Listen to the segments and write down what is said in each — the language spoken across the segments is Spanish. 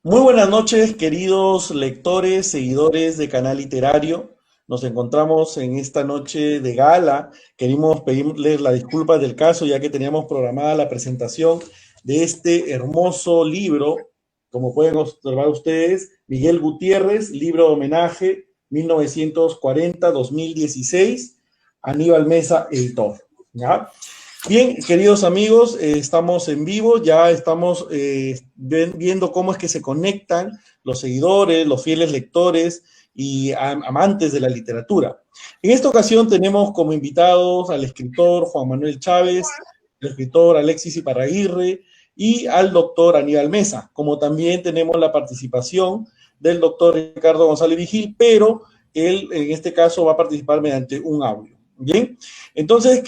Muy buenas noches, queridos lectores, seguidores de Canal Literario. Nos encontramos en esta noche de gala. Queremos pedirles las disculpas del caso, ya que teníamos programada la presentación de este hermoso libro, como pueden observar ustedes, Miguel Gutiérrez, libro de homenaje 1940-2016, Aníbal Mesa, editor. ¿Ya? Bien, queridos amigos, estamos en vivo, ya estamos viendo cómo es que se conectan los seguidores, los fieles lectores y amantes de la literatura. En esta ocasión tenemos como invitados al escritor Juan Manuel Chávez, al escritor Alexis Iparraguirre y al doctor Aníbal Mesa, como también tenemos la participación del doctor Ricardo González Vigil, pero él en este caso va a participar mediante un audio. Bien, entonces,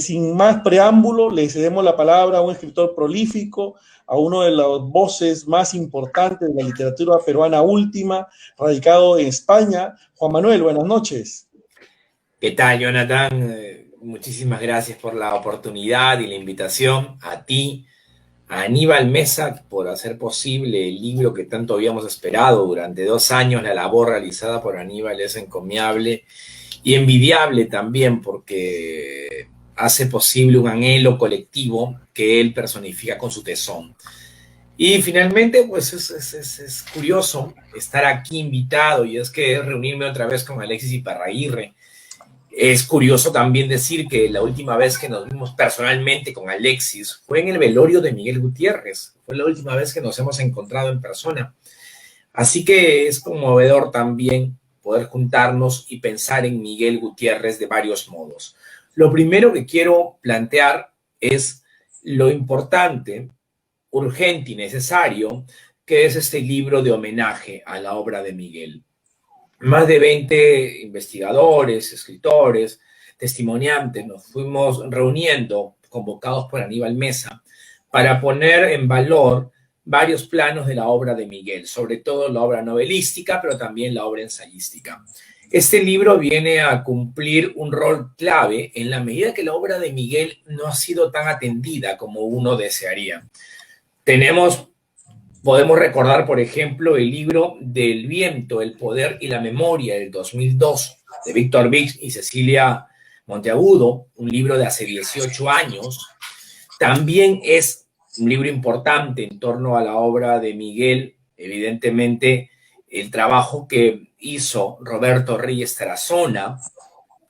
sin más preámbulo, le cedemos la palabra a un escritor prolífico, a uno de las voces más importantes de la literatura peruana última, radicado en España. Juan Manuel, buenas noches. ¿Qué tal, Jonathan? Muchísimas gracias por la oportunidad y la invitación a ti, a Aníbal Mesa, por hacer posible el libro que tanto habíamos esperado durante 2 años. La labor realizada por Aníbal es encomiable y envidiable también, porque hace posible un anhelo colectivo que él personifica con su tesón. Y finalmente, pues es curioso estar aquí invitado, y es que reunirme otra vez con Alexis Iparraguirre. Es curioso también decir que la última vez que nos vimos personalmente con Alexis fue en el velorio de Miguel Gutiérrez. Fue la última vez que nos hemos encontrado en persona. Así que es conmovedor también poder juntarnos y pensar en Miguel Gutiérrez de varios modos. Lo primero que quiero plantear es lo importante, urgente y necesario que es este libro de homenaje a la obra de Miguel. Más de 20 investigadores, escritores, testimoniantes nos fuimos reuniendo, convocados por Aníbal Mesa, para poner en valor varios planos de la obra de Miguel, sobre todo la obra novelística, pero también la obra ensayística. Este libro viene a cumplir un rol clave en la medida que la obra de Miguel no ha sido tan atendida como uno desearía. Podemos recordar, por ejemplo, el libro del viento, el poder y la memoria del 2002 de Víctor Vich y Cecilia Monteagudo, un libro de hace 18 años. También es un libro importante en torno a la obra de Miguel, evidentemente el trabajo que hizo Roberto Reyes Tarazona.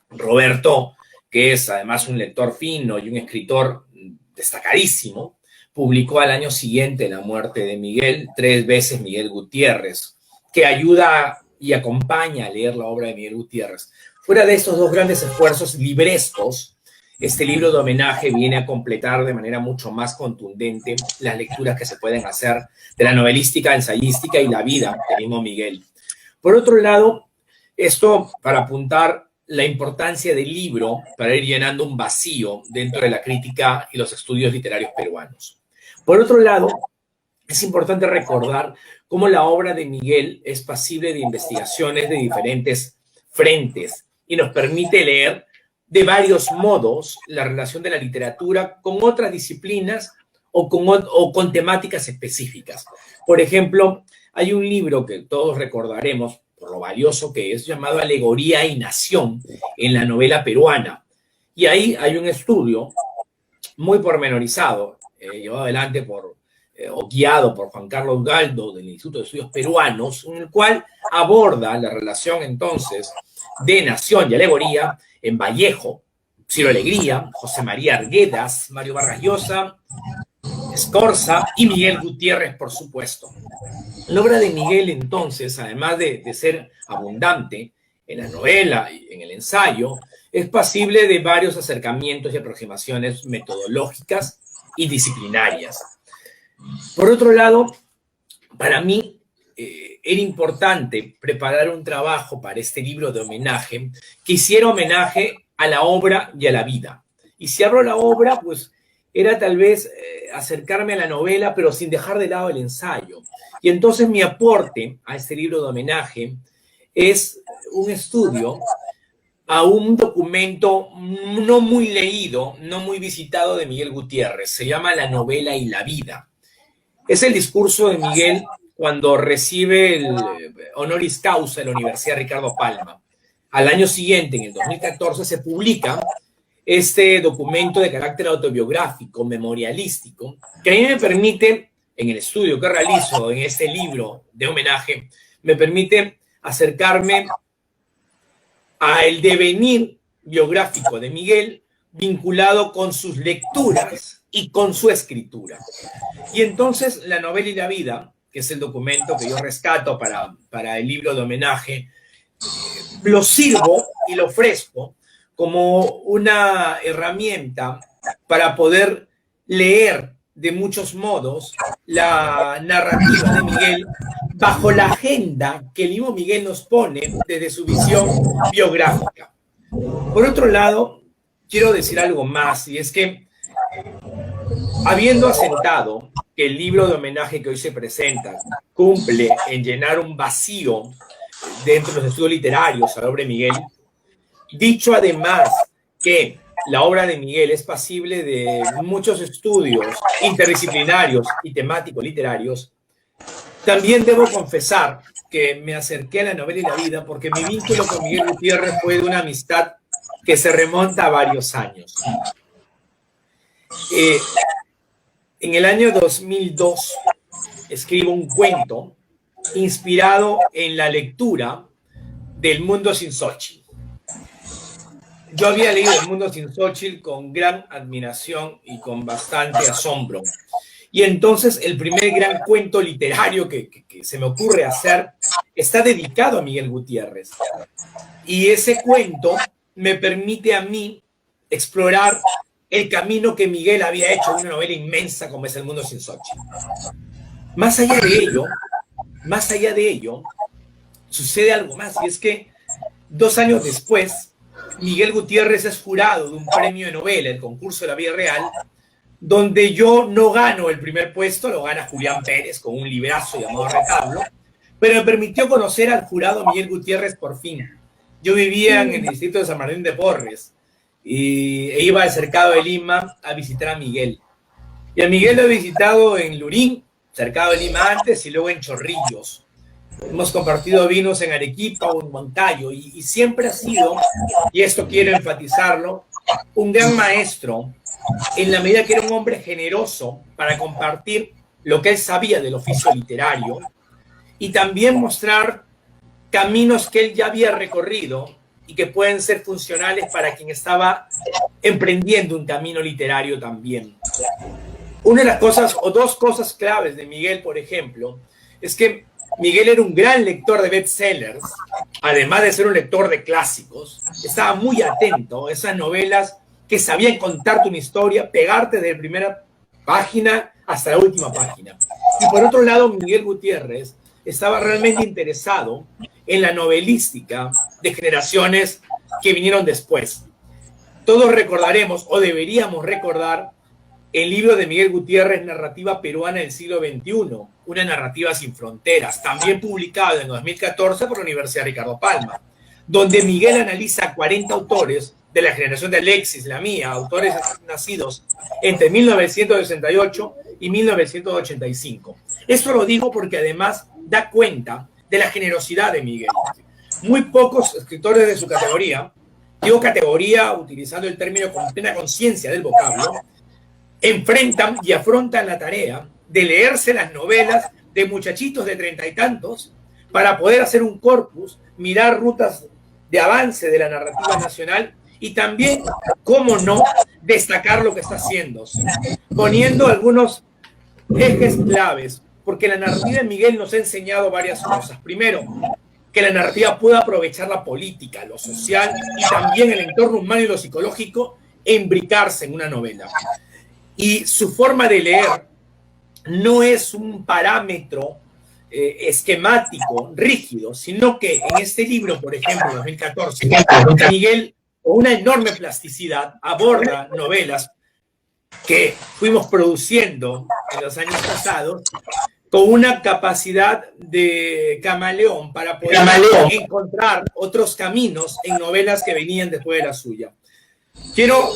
Roberto, que es además un lector fino y un escritor destacadísimo, publicó al año siguiente la muerte de Miguel, 3 veces Miguel Gutiérrez, que ayuda y acompaña a leer la obra de Miguel Gutiérrez. Fuera de estos dos grandes esfuerzos librescos, este libro de homenaje viene a completar de manera mucho más contundente las lecturas que se pueden hacer de la novelística, ensayística y la vida del mismo Miguel. Por otro lado, esto para apuntar la importancia del libro para ir llenando un vacío dentro de la crítica y los estudios literarios peruanos. Por otro lado, es importante recordar cómo la obra de Miguel es pasible de investigaciones de diferentes frentes y nos permite leer de varios modos la relación de la literatura con otras disciplinas o con temáticas específicas. Por ejemplo, hay un libro que todos recordaremos por lo valioso que es, llamado Alegoría y Nación en la novela peruana. Y ahí hay un estudio muy pormenorizado, llevado adelante o guiado por Juan Carlos Galdo del Instituto de Estudios Peruanos, en el cual aborda la relación entonces de nación y alegoría en Vallejo, Ciro Alegría, José María Arguedas, Mario Vargas Llosa, Escorza y Miguel Gutiérrez, por supuesto. La obra de Miguel, entonces, además de ser abundante en la novela y en el ensayo, es pasible de varios acercamientos y aproximaciones metodológicas y disciplinarias. Por otro lado, para mí era importante preparar un trabajo para este libro de homenaje que hiciera homenaje a la obra y a la vida. Y si hablo de la obra, pues era tal vez acercarme a la novela, pero sin dejar de lado el ensayo. Y entonces mi aporte a este libro de homenaje es un estudio a un documento no muy leído, no muy visitado de Miguel Gutiérrez. Se llama La novela y la vida. Es el discurso de Miguel cuando recibe el honoris causa de la Universidad Ricardo Palma. Al año siguiente, en el 2014, se publica este documento de carácter autobiográfico, memorialístico, que a mí me permite, en el estudio que realizo en este libro de homenaje, me permite acercarme al devenir biográfico de Miguel vinculado con sus lecturas y con su escritura. Y entonces La novela y la vida, que es el documento que yo rescato para el libro de homenaje, lo sirvo y lo ofrezco como una herramienta para poder leer de muchos modos la narrativa de Miguel bajo la agenda que el mismo Miguel nos pone desde su visión biográfica. Por otro lado, quiero decir algo más, y es que, habiendo asentado que el libro de homenaje que hoy se presenta cumple en llenar un vacío dentro de los estudios literarios a la obra de Miguel, dicho además que la obra de Miguel es pasible de muchos estudios interdisciplinarios y temáticos literarios, también debo confesar que me acerqué a la novela y la vida porque mi vínculo con Miguel Gutiérrez fue de una amistad que se remonta a varios años. En el año 2002 escribo un cuento inspirado en la lectura del Mundo sin Xochitl. Yo había leído El mundo sin Xochitl con gran admiración y con bastante asombro. Y entonces el primer gran cuento literario que se me ocurre hacer está dedicado a Miguel Gutiérrez. Y ese cuento me permite a mí explorar el camino que Miguel había hecho en una novela inmensa como es El mundo sin Xochitl. Más allá de ello, sucede algo más, y es que 2 años después, Miguel Gutiérrez es jurado de un premio de novela, el concurso de la vida real, donde yo no gano el primer puesto, lo gana Julián Pérez con un librazo llamado Retablo, pero me permitió conocer al jurado Miguel Gutiérrez por fin. Yo vivía en el distrito de San Martín de Porres e iba al cercado de Lima a visitar a Miguel. Y a Miguel lo he visitado en Lurín, cercado de Lima antes, y luego en Chorrillos. Hemos compartido vinos en Arequipa o en Huancayo, y siempre ha sido, y esto quiero enfatizarlo, un gran maestro en la medida que era un hombre generoso para compartir lo que él sabía del oficio literario y también mostrar caminos que él ya había recorrido y que pueden ser funcionales para quien estaba emprendiendo un camino literario también. Una de las cosas, o 2 cosas claves de Miguel, por ejemplo, es que Miguel era un gran lector de bestsellers, además de ser un lector de clásicos. Estaba muy atento a esas novelas que sabían contarte una historia, pegarte de la primera página hasta la última página. Y por otro lado, Miguel Gutiérrez estaba realmente interesado en la novelística de generaciones que vinieron después. Todos recordaremos, o deberíamos recordar, el libro de Miguel Gutiérrez, Narrativa Peruana del siglo XXI, una narrativa sin fronteras, también publicado en 2014 por la Universidad Ricardo Palma, donde Miguel analiza 40 autores de la generación de Alexis, la mía, autores nacidos entre 1968 y 1985. Esto lo digo porque además da cuenta de la generosidad de Miguel. Muy pocos escritores de su categoría, digo categoría utilizando el término con plena conciencia del vocablo, enfrentan y afrontan la tarea de leerse las novelas de muchachitos de 30 y tantos para poder hacer un corpus, mirar rutas de avance de la narrativa nacional y también, cómo no, destacar lo que está haciéndose, poniendo algunos ejes claves, porque la narrativa de Miguel nos ha enseñado varias cosas. Primero, que la narrativa puede aprovechar la política, lo social y también el entorno humano y lo psicológico e imbricarse en una novela. Y su forma de leer no es un parámetro esquemático, rígido, sino que en este libro, por ejemplo, 2014, Miguel, con una enorme plasticidad, aborda novelas que fuimos produciendo en los años pasados con una capacidad de camaleón para poder encontrar otros caminos en novelas que venían después de la suya. Quiero,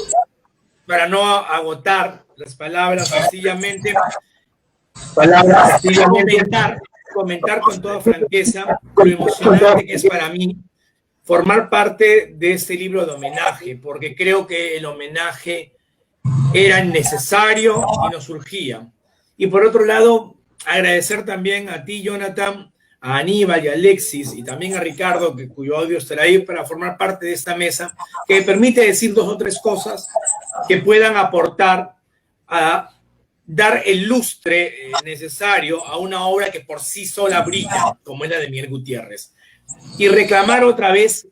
para no agotar las palabras, sencillamente palabras. Comentar con toda franqueza lo emocionante que es para mí formar parte de este libro de homenaje, porque creo que el homenaje era necesario y nos surgía. Y por otro lado, agradecer también a ti, Jonathan, a Aníbal y a Alexis, y también a Ricardo, cuyo audio estará ahí, para formar parte de esta mesa, que me permite decir 2 o 3 cosas que puedan aportar a dar el lustre necesario a una obra que por sí sola brilla, como es la de Miguel Gutiérrez. Y reclamar otra vez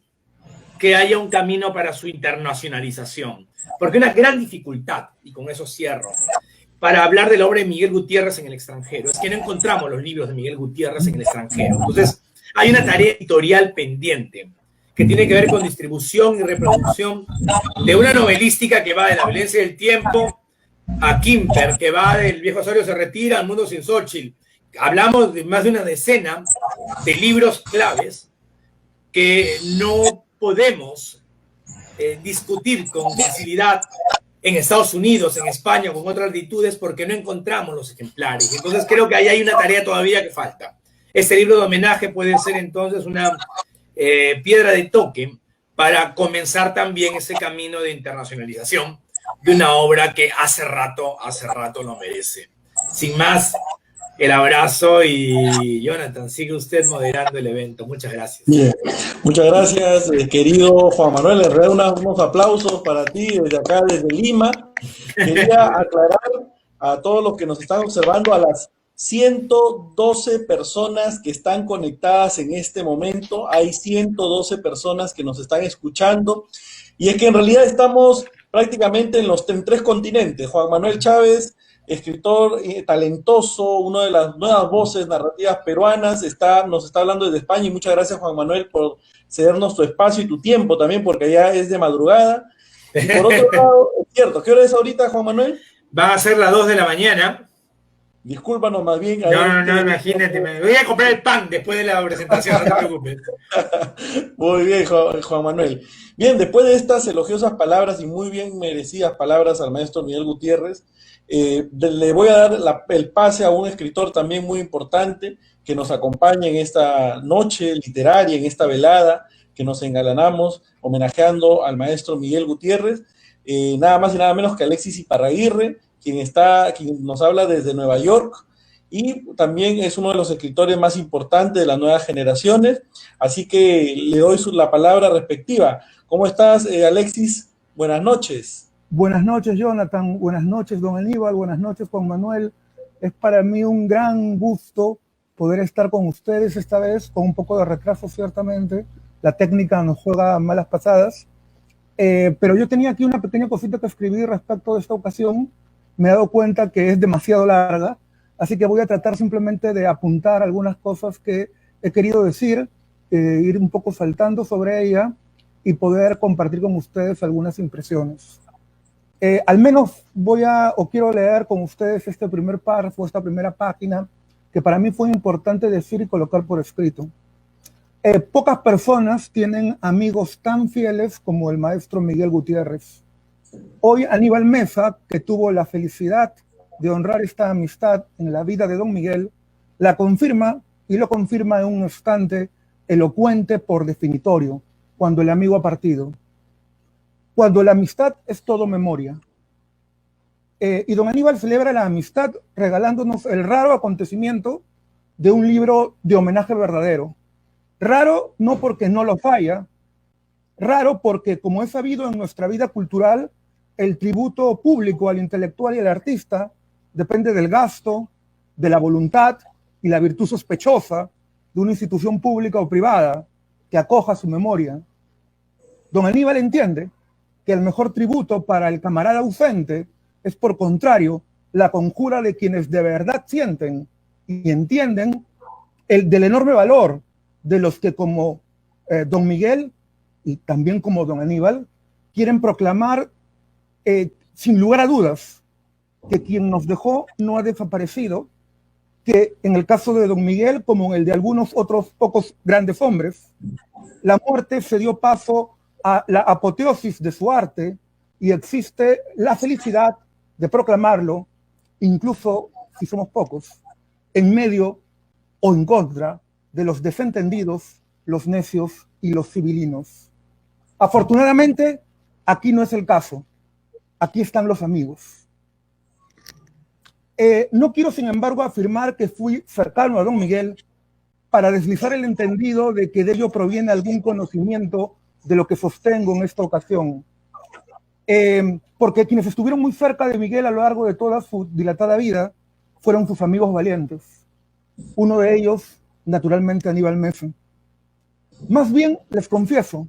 que haya un camino para su internacionalización. Porque una gran dificultad, y con eso cierro, para hablar de la obra de Miguel Gutiérrez en el extranjero es que no encontramos los libros de Miguel Gutiérrez en el extranjero. Entonces, hay una tarea editorial pendiente que tiene que ver con distribución y reproducción de una novelística que va de La violencia del tiempo a Quimper, que va del Viejo Osorio se retira al Mundo sin Xóchitl. Hablamos de más de una decena de libros claves que no podemos discutir con facilidad en Estados Unidos, en España, con otras latitudes, porque no encontramos los ejemplares. Entonces creo que ahí hay una tarea todavía que falta. Este libro de homenaje puede ser entonces una piedra de toque para comenzar también ese camino de internacionalización de una obra que hace rato lo merece. Sin más, el abrazo y Jonathan, sigue usted moderando el evento. Muchas gracias. Bien. Muchas gracias, querido Juan Manuel. En realidad, unos aplausos para ti desde acá, desde Lima. Quería aclarar a todos los que nos están observando, a las 112 personas que están conectadas en este momento. Hay 112 personas que nos están escuchando. Y es que en realidad estamos prácticamente en 3 continentes. Juan Manuel Chávez, escritor talentoso, una de las nuevas voces narrativas peruanas, nos está hablando desde España, y muchas gracias, Juan Manuel, por cedernos tu espacio y tu tiempo también, porque ya es de madrugada. Y por otro lado, es cierto, ¿qué hora es ahorita, Juan Manuel? Van a ser las 2 de la mañana. Discúlpanos más bien. No, imagínate, me voy a comprar el pan después de la presentación, no te preocupes. Muy bien, Juan Manuel. Bien, después de estas elogiosas palabras y muy bien merecidas palabras al maestro Miguel Gutiérrez, le voy a dar el pase a un escritor también muy importante que nos acompaña en esta noche literaria, en esta velada que nos engalanamos homenajeando al maestro Miguel Gutiérrez, nada más y nada menos que Alexis Iparraguirre, quien nos habla desde Nueva York y también es uno de los escritores más importantes de las nuevas generaciones, así que le doy la palabra respectiva. ¿Cómo estás, Alexis? Buenas noches. Buenas noches, Jonathan. Buenas noches, don Aníbal. Buenas noches, Juan Manuel. Es para mí un gran gusto poder estar con ustedes esta vez, con un poco de retraso, ciertamente. La técnica nos juega malas pasadas. Pero yo tenía aquí una pequeña cosita que escribí respecto de esta ocasión. Me he dado cuenta que es demasiado larga, así que voy a tratar simplemente de apuntar algunas cosas que he querido decir, ir un poco saltando sobre ella y poder compartir con ustedes algunas impresiones. Al menos quiero leer con ustedes este primer párrafo, esta primera página, que para mí fue importante decir y colocar por escrito. Pocas personas tienen amigos tan fieles como el maestro Miguel Gutiérrez. Hoy Aníbal Meza, que tuvo la felicidad de honrar esta amistad en la vida de don Miguel, la confirma y lo confirma en un instante elocuente por definitorio, cuando el amigo ha partido. Cuando la amistad es todo memoria. Y don Aníbal celebra la amistad regalándonos el raro acontecimiento de un libro de homenaje verdadero. Raro no porque no lo falla, raro porque, como es sabido en nuestra vida cultural, el tributo público al intelectual y al artista depende del gasto, de la voluntad y la virtud sospechosa de una institución pública o privada que acoja su memoria. Don Aníbal entiende que el mejor tributo para el camarada ausente es, por contrario, la conjura de quienes de verdad sienten y entienden del enorme valor de los que, como don Miguel y también como don Aníbal, quieren proclamar sin lugar a dudas que quien nos dejó no ha desaparecido, que en el caso de don Miguel, como en el de algunos otros pocos grandes hombres, la muerte se dio paso a la apoteosis de su arte y existe la felicidad de proclamarlo, incluso si somos pocos. en medio o en contra de los desentendidos, los necios y los civilinos. Afortunadamente, aquí no es el caso. Aquí están los amigos. No quiero, sin embargo, afirmar que fui cercano a don Miguel para deslizar el entendido de que de ello proviene algún conocimiento de lo que sostengo en esta ocasión. Porque quienes estuvieron muy cerca de Miguel a lo largo de toda su dilatada vida fueron sus amigos valientes. Uno de ellos, naturalmente, Aníbal Mesa. Más bien, les confieso,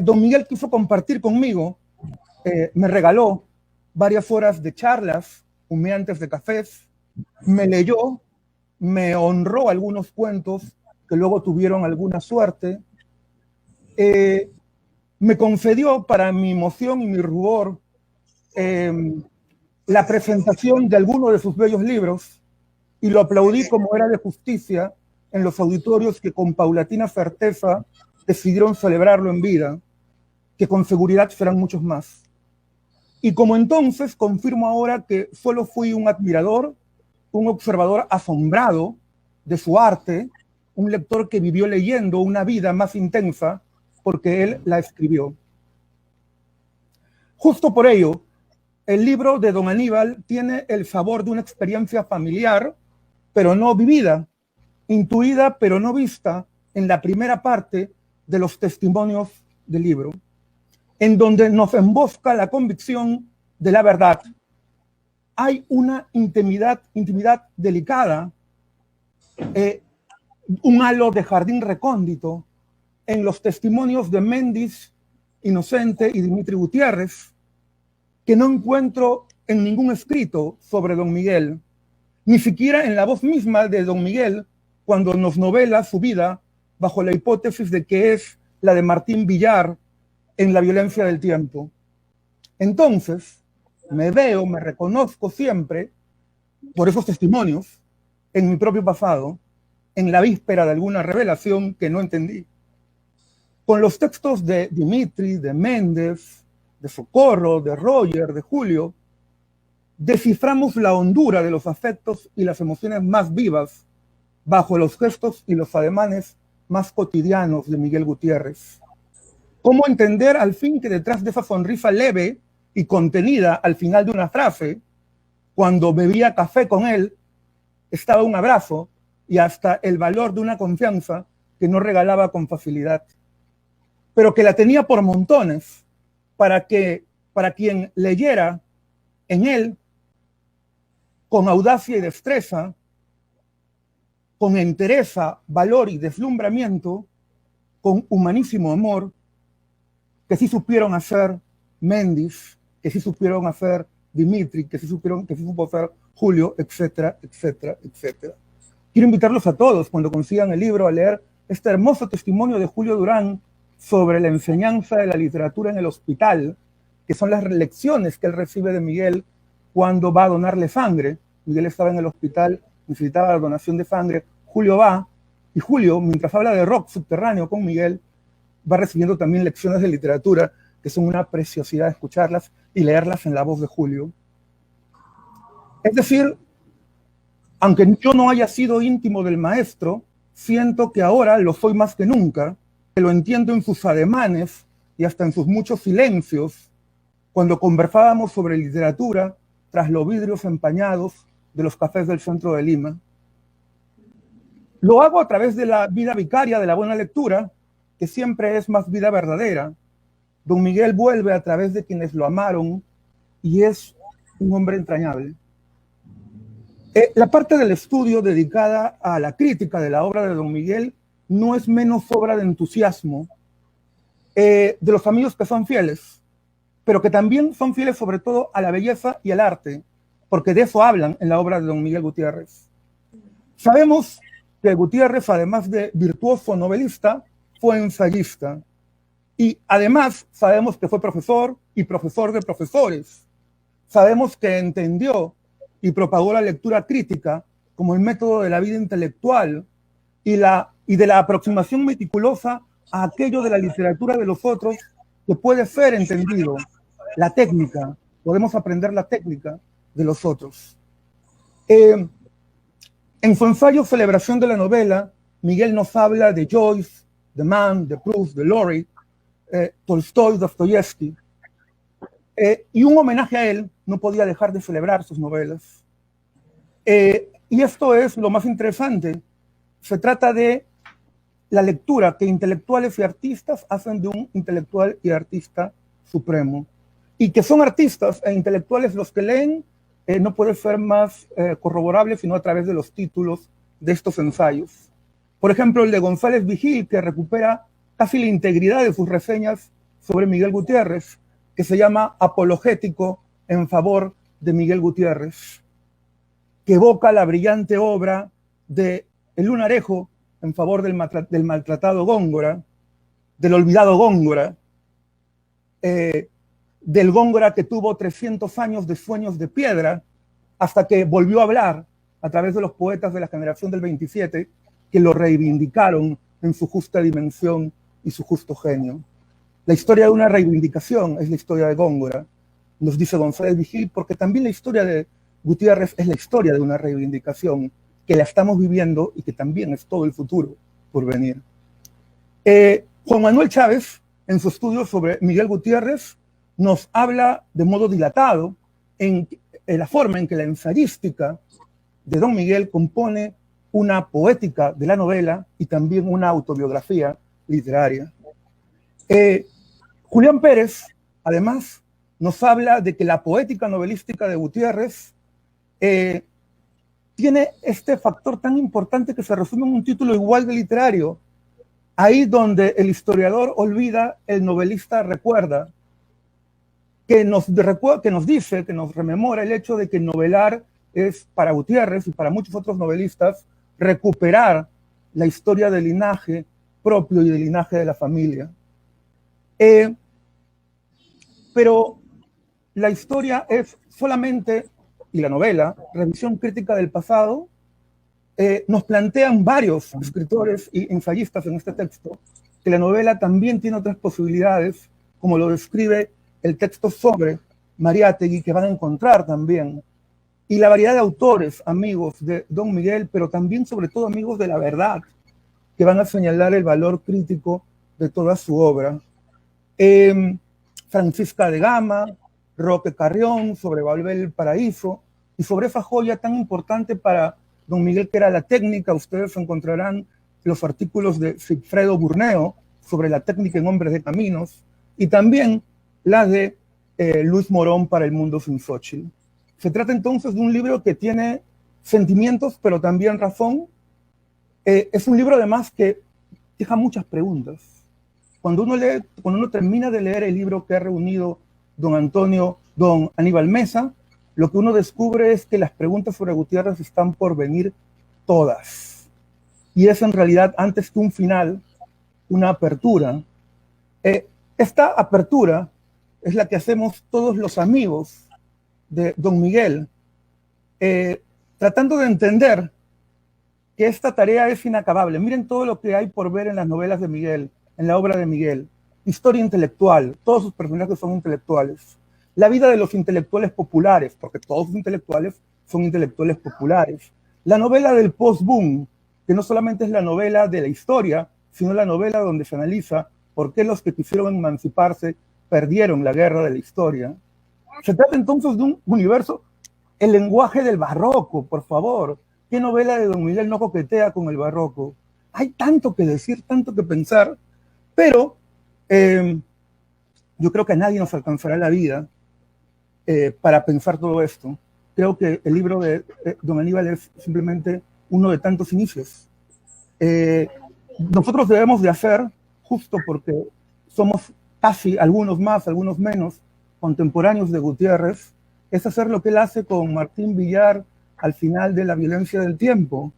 don Miguel quiso compartir conmigo, me regaló varias horas de charlas humeantes de cafés, me leyó, me honró algunos cuentos que luego tuvieron alguna suerte, me concedió para mi emoción y mi rubor la presentación de algunos de sus bellos libros y lo aplaudí como era de justicia en los auditorios que con paulatina certeza decidieron celebrarlo en vida, que con seguridad serán muchos más. Y como entonces, confirmo ahora que solo fui un admirador, un observador asombrado de su arte, un lector que vivió leyendo una vida más intensa porque él la escribió. Justo por ello, el libro de don Aníbal tiene el sabor de una experiencia familiar, pero no vivida, intuida, pero no vista en la primera parte de los testimonios del libro, en donde nos embosca la convicción de la verdad. Hay una intimidad delicada, un halo de jardín recóndito en los testimonios de Méndez, Inocente y Dimitri Gutiérrez, que no encuentro en ningún escrito sobre don Miguel, ni siquiera en la voz misma de don Miguel cuando nos novela su vida bajo la hipótesis de que es la de Martín Villar en La violencia del tiempo. Entonces, me reconozco siempre por esos testimonios en mi propio pasado, en la víspera de alguna revelación que no entendí. Con los textos de Dimitri, de Méndez, de Socorro, de Roger, de Julio, desciframos la hondura de los afectos y las emociones más vivas bajo los gestos y los ademanes más cotidianos de Miguel Gutiérrez. ¿Cómo entender al fin que detrás de esa sonrisa leve y contenida al final de una frase, cuando bebía café con él, estaba un abrazo y hasta el valor de una confianza que no regalaba con facilidad, pero que la tenía por montones para quien leyera en él con audacia y destreza, con entereza, valor y deslumbramiento, con humanísimo amor, que sí supieron hacer Méndez, que sí supieron hacer Dimitri, que sí supo hacer Julio, etcétera, etcétera, etcétera. Quiero invitarlos a todos, cuando consigan el libro, a leer este hermoso testimonio de Julio Durán sobre la enseñanza de la literatura en el hospital, que son las lecciones que él recibe de Miguel cuando va a donarle sangre. Miguel estaba en el hospital, necesitaba la donación de sangre, Julio va, y Julio, mientras habla de rock subterráneo con Miguel, va recibiendo también lecciones de literatura, que son una preciosidad escucharlas y leerlas en la voz de Julio. Es decir, aunque yo no haya sido íntimo del maestro, siento que ahora lo soy más que nunca, que lo entiendo en sus ademanes y hasta en sus muchos silencios, cuando conversábamos sobre literatura tras los vidrios empañados de los cafés del centro de Lima. Lo hago a través de la vida vicaria de la buena lectura, que siempre es más vida verdadera. Don Miguel vuelve a través de quienes lo amaron y es un hombre entrañable. La parte del estudio dedicada a la crítica de la obra de don Miguel no es menos obra de entusiasmo de los amigos que son fieles, pero que también son fieles sobre todo a la belleza y al arte, porque de eso hablan en la obra de don Miguel Gutiérrez. Sabemos que Gutiérrez, además de virtuoso novelista, fue ensayista. Y además sabemos que fue profesor y profesor de profesores. Sabemos que entendió y propagó la lectura crítica como el método de la vida intelectual y de la aproximación meticulosa a aquello de la literatura de los otros que puede ser entendido. La técnica, podemos aprender la técnica de los otros. En su ensayo Celebración de la novela, Miguel nos habla de Joyce, de Mann, de Proust, de Laurie, Tolstoy, Dostoyevsky, y un homenaje a él no podía dejar de celebrar sus novelas. Y esto es lo más interesante. Se trata de la lectura que intelectuales y artistas hacen de un intelectual y artista supremo. Y que son artistas e intelectuales los que leen, no puede ser más corroborable sino a través de los títulos de estos ensayos. Por ejemplo, el de González Vigil, que recupera casi la integridad de sus reseñas sobre Miguel Gutiérrez, que se llama Apologético en favor de Miguel Gutiérrez, que evoca la brillante obra de El Lunarejo en favor del maltratado Góngora, del olvidado Góngora, del Góngora que tuvo 300 años de sueños de piedra, hasta que volvió a hablar a través de los poetas de la generación del 27, que lo reivindicaron en su justa dimensión y su justo genio. La historia de una reivindicación es la historia de Góngora, nos dice González Vigil, porque también la historia de Gutiérrez es la historia de una reivindicación que la estamos viviendo y que también es todo el futuro por venir. Juan Manuel Chávez, en su estudio sobre Miguel Gutiérrez, nos habla de modo dilatado en la forma en que la ensayística de Don Miguel compone una poética de la novela y también una autobiografía literaria. Julián Pérez, además, nos habla de que la poética novelística de Gutiérrez tiene este factor tan importante que se resume en un título igual de literario. Ahí donde el historiador olvida, el novelista recuerda, que nos dice, que nos rememora el hecho de que novelar es para Gutiérrez y para muchos otros novelistas recuperar la historia del linaje propio y del linaje de la familia. Pero la historia es solamente, y la novela, revisión crítica del pasado. Nos plantean varios escritores y ensayistas en este texto que la novela también tiene otras posibilidades, como lo describe el texto sobre Mariátegui, que van a encontrar también, y la variedad de autores, amigos de Don Miguel, pero también sobre todo amigos de la verdad, que van a señalar el valor crítico de toda su obra. Francisca de Gama, Roque Carrión, sobre Babel Paraíso, y sobre esa joya tan importante para Don Miguel, que era la técnica. Ustedes encontrarán los artículos de Sigfredo Burneo sobre la técnica en Hombres de Caminos, y también la de Luis Morón para El Mundo sin Xóchitl. Se trata entonces de un libro que tiene sentimientos, pero también razón. Es un libro además que deja muchas preguntas. Cuando uno termina de leer el libro que ha reunido don Aníbal Mesa, lo que uno descubre es que las preguntas sobre Gutiérrez están por venir todas. Y es en realidad, antes que un final, una apertura. Esta apertura es la que hacemos todos los amigos de Don Miguel, tratando de entender que esta tarea es inacabable. Miren todo lo que hay por ver en las novelas de Miguel, en la obra de Miguel. Historia intelectual, todos sus personajes son intelectuales. La vida de los intelectuales populares, porque todos los intelectuales son intelectuales populares. La novela del post-boom, que no solamente es la novela de la historia, sino la novela donde se analiza por qué los que quisieron emanciparse perdieron la guerra de la historia. Se trata entonces de un universo, el lenguaje del barroco, por favor. ¿Qué novela de Don Miguel no coquetea con el barroco? Hay tanto que decir, tanto que pensar, pero yo creo que a nadie nos alcanzará la vida para pensar todo esto. Creo que el libro de Don Aníbal es simplemente uno de tantos inicios. Nosotros debemos de hacer, justo porque somos casi, algunos más, algunos menos, contemporáneos de Gutiérrez, es hacer lo que él hace con Martín Villar al final de La violencia del tiempo.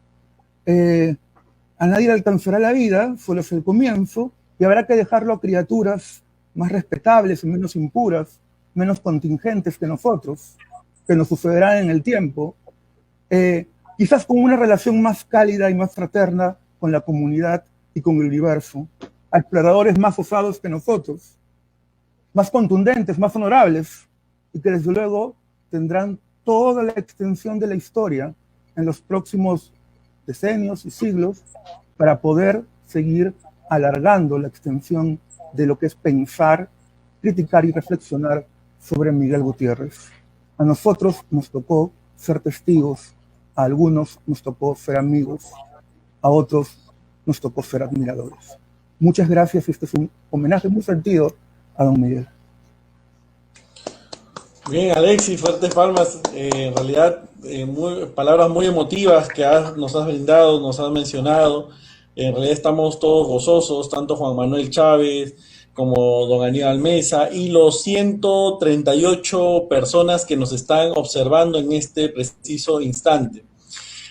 A nadie le alcanzará la vida, solo es el comienzo, y habrá que dejarlo a criaturas más respetables y menos impuras, menos contingentes que nosotros, que nos sucederán en el tiempo, quizás con una relación más cálida y más fraterna con la comunidad y con el universo, a exploradores más osados que nosotros, más contundentes, más honorables, y que desde luego tendrán toda la extensión de la historia en los próximos decenios y siglos para poder seguir alargando la extensión de lo que es pensar, criticar y reflexionar sobre Miguel Gutiérrez. A nosotros nos tocó ser testigos, a algunos nos tocó ser amigos, a otros nos tocó ser admiradores. Muchas gracias, este es un homenaje muy sentido a don Miguel. Bien, Alexis, fuertes palmas. En realidad, palabras muy emotivas que nos has brindado, nos has mencionado. En realidad estamos todos gozosos, tanto Juan Manuel Chávez como don Aníbal Mesa y los 138 personas que nos están observando en este preciso instante.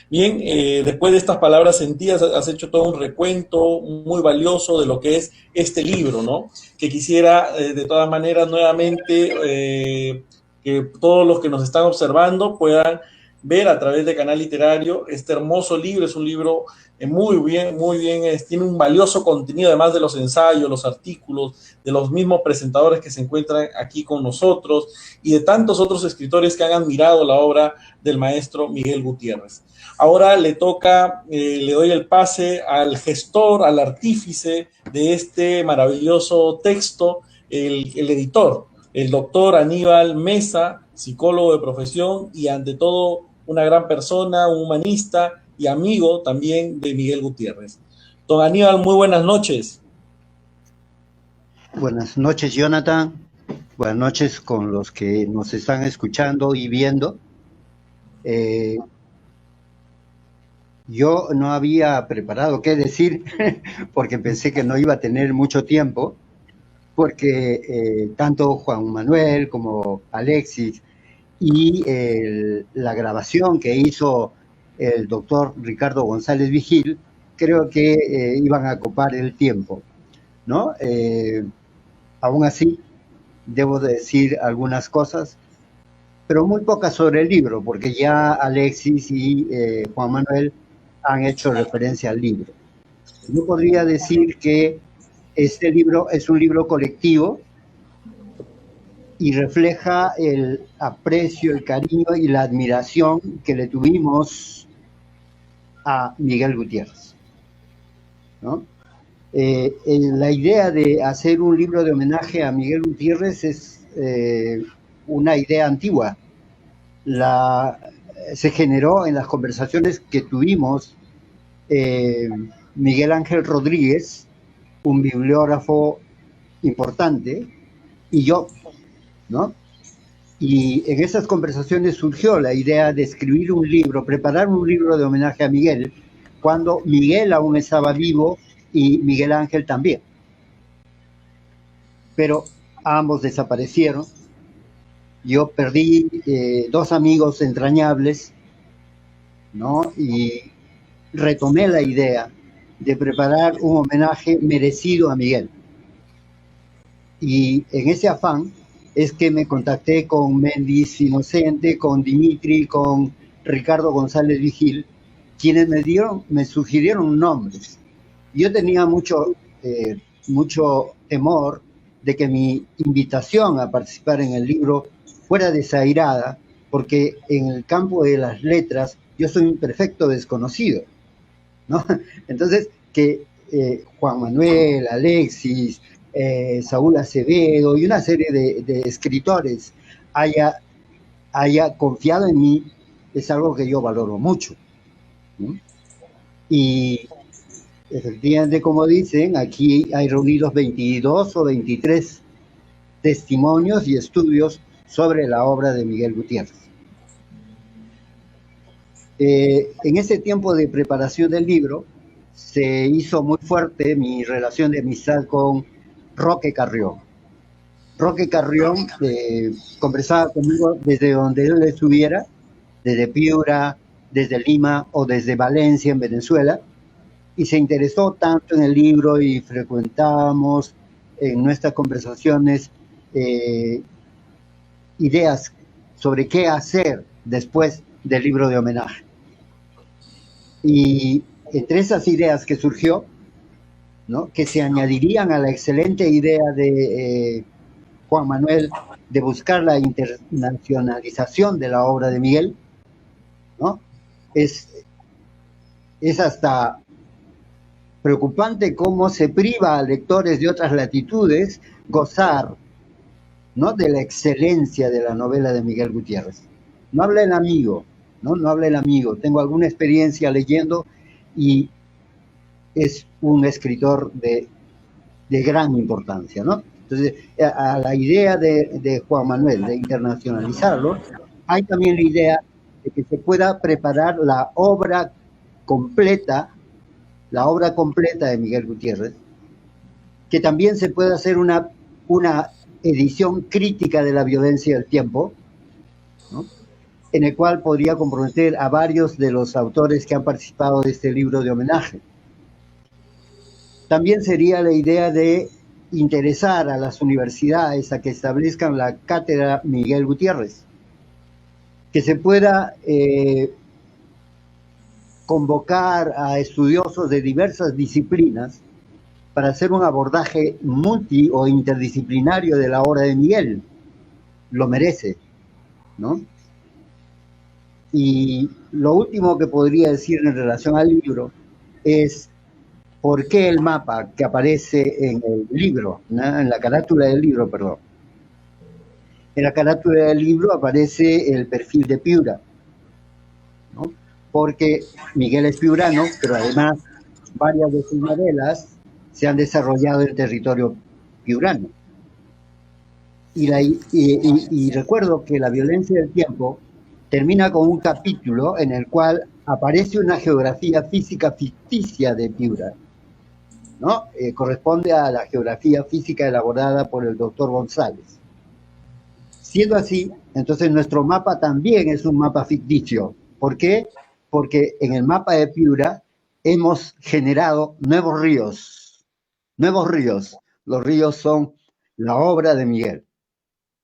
Bien, después de estas palabras sentidas, has hecho todo un recuento muy valioso de lo que es este libro, ¿no? Que quisiera, de todas maneras, nuevamente, que todos los que nos están observando puedan ver a través de Canal Literario este hermoso libro. Es un libro muy bien, tiene un valioso contenido, además de los ensayos, los artículos, de los mismos presentadores que se encuentran aquí con nosotros y de tantos otros escritores que han admirado la obra del maestro Miguel Gutiérrez. Ahora le toca, le doy el pase al gestor, al artífice de este maravilloso texto, el editor, el doctor Aníbal Mesa, psicólogo de profesión y ante todo una gran persona, un humanista y amigo también de Miguel Gutiérrez. Don Aníbal, muy buenas noches. Buenas noches, Jonathan. Buenas noches con los que nos están escuchando y viendo. Yo no había preparado qué decir porque pensé que no iba a tener mucho tiempo, porque tanto Juan Manuel como Alexis y la grabación que hizo el doctor Ricardo González Vigil, creo que iban a copar el tiempo, ¿no? Aún así, debo decir algunas cosas, pero muy pocas sobre el libro, porque ya Alexis y Juan Manuel han hecho referencia al libro. Yo podría decir que este libro es un libro colectivo y refleja el aprecio, el cariño y la admiración que le tuvimos a Miguel Gutiérrez, ¿no? La idea de hacer un libro de homenaje a Miguel Gutiérrez es una idea antigua. Se generó en las conversaciones que tuvimos Miguel Ángel Rodríguez, un bibliógrafo importante, y yo, ¿no? Y en esas conversaciones surgió la idea de escribir un libro, preparar un libro de homenaje a Miguel, cuando Miguel aún estaba vivo y Miguel Ángel también. Pero ambos desaparecieron. Yo perdí dos amigos entrañables, ¿no? Y retomé la idea de preparar un homenaje merecido a Miguel. Y en ese afán es que me contacté con Méndez Inocente, con Dimitri, con Ricardo González Vigil, quienes me sugirieron nombres. Yo tenía mucho temor de que mi invitación a participar en el libro fuera desairada, porque en el campo de las letras yo soy un perfecto desconocido, ¿no? Entonces, que Juan Manuel, Alexis, Saúl Acevedo y una serie de escritores haya confiado en mí es algo que yo valoro mucho, ¿no? Y efectivamente, como dicen, aquí hay reunidos 22 o 23 testimonios y estudios sobre la obra de Miguel Gutiérrez. En ese tiempo de preparación del libro se hizo muy fuerte mi relación de amistad con Roque Carrión. Roque Carrión conversaba conmigo desde donde él estuviera, desde Piura, desde Lima o desde Valencia en Venezuela, y se interesó tanto en el libro y frecuentábamos en nuestras conversaciones ideas sobre qué hacer después del libro de homenaje. Y entre esas ideas que surgió, ¿no?, que se añadirían a la excelente idea de Juan Manuel de buscar la internacionalización de la obra de Miguel, ¿no?, es Es hasta preocupante cómo se priva a lectores de otras latitudes gozar, ¿no?, de la excelencia de la novela de Miguel Gutiérrez. No habla el amigo, ¿no? No habla el amigo. Tengo alguna experiencia leyendo y es un escritor de gran importancia, ¿no? Entonces, a la idea de Juan Manuel de internacionalizarlo, hay también la idea de que se pueda preparar la obra completa de Miguel Gutiérrez, que también se pueda hacer una edición crítica de la violencia del tiempo, ¿no?, en el cual podría comprometer a varios de los autores que han participado de este libro de homenaje. También sería la idea de interesar a las universidades a que establezcan la cátedra Miguel Gutiérrez, que se pueda convocar a estudiosos de diversas disciplinas para hacer un abordaje multi o interdisciplinario de la obra de Miguel. Lo merece, ¿no? Y lo último que podría decir en relación al libro es por qué el mapa que aparece en el libro, ¿no?, en la carátula del libro, perdón. En la carátula del libro aparece el perfil de Piura, ¿no?, porque Miguel es piurano, pero además varias de sus novelas se han desarrollado en territorio piurano. Y recuerdo que La violencia del tiempo termina con un capítulo en el cual aparece una geografía física ficticia de Piura, ¿no? Corresponde a la geografía física elaborada por el doctor González. Siendo así, entonces nuestro mapa también es un mapa ficticio. ¿Por qué? Porque en el mapa de Piura hemos generado nuevos ríos. Nuevos ríos. Los ríos son la obra de Miguel,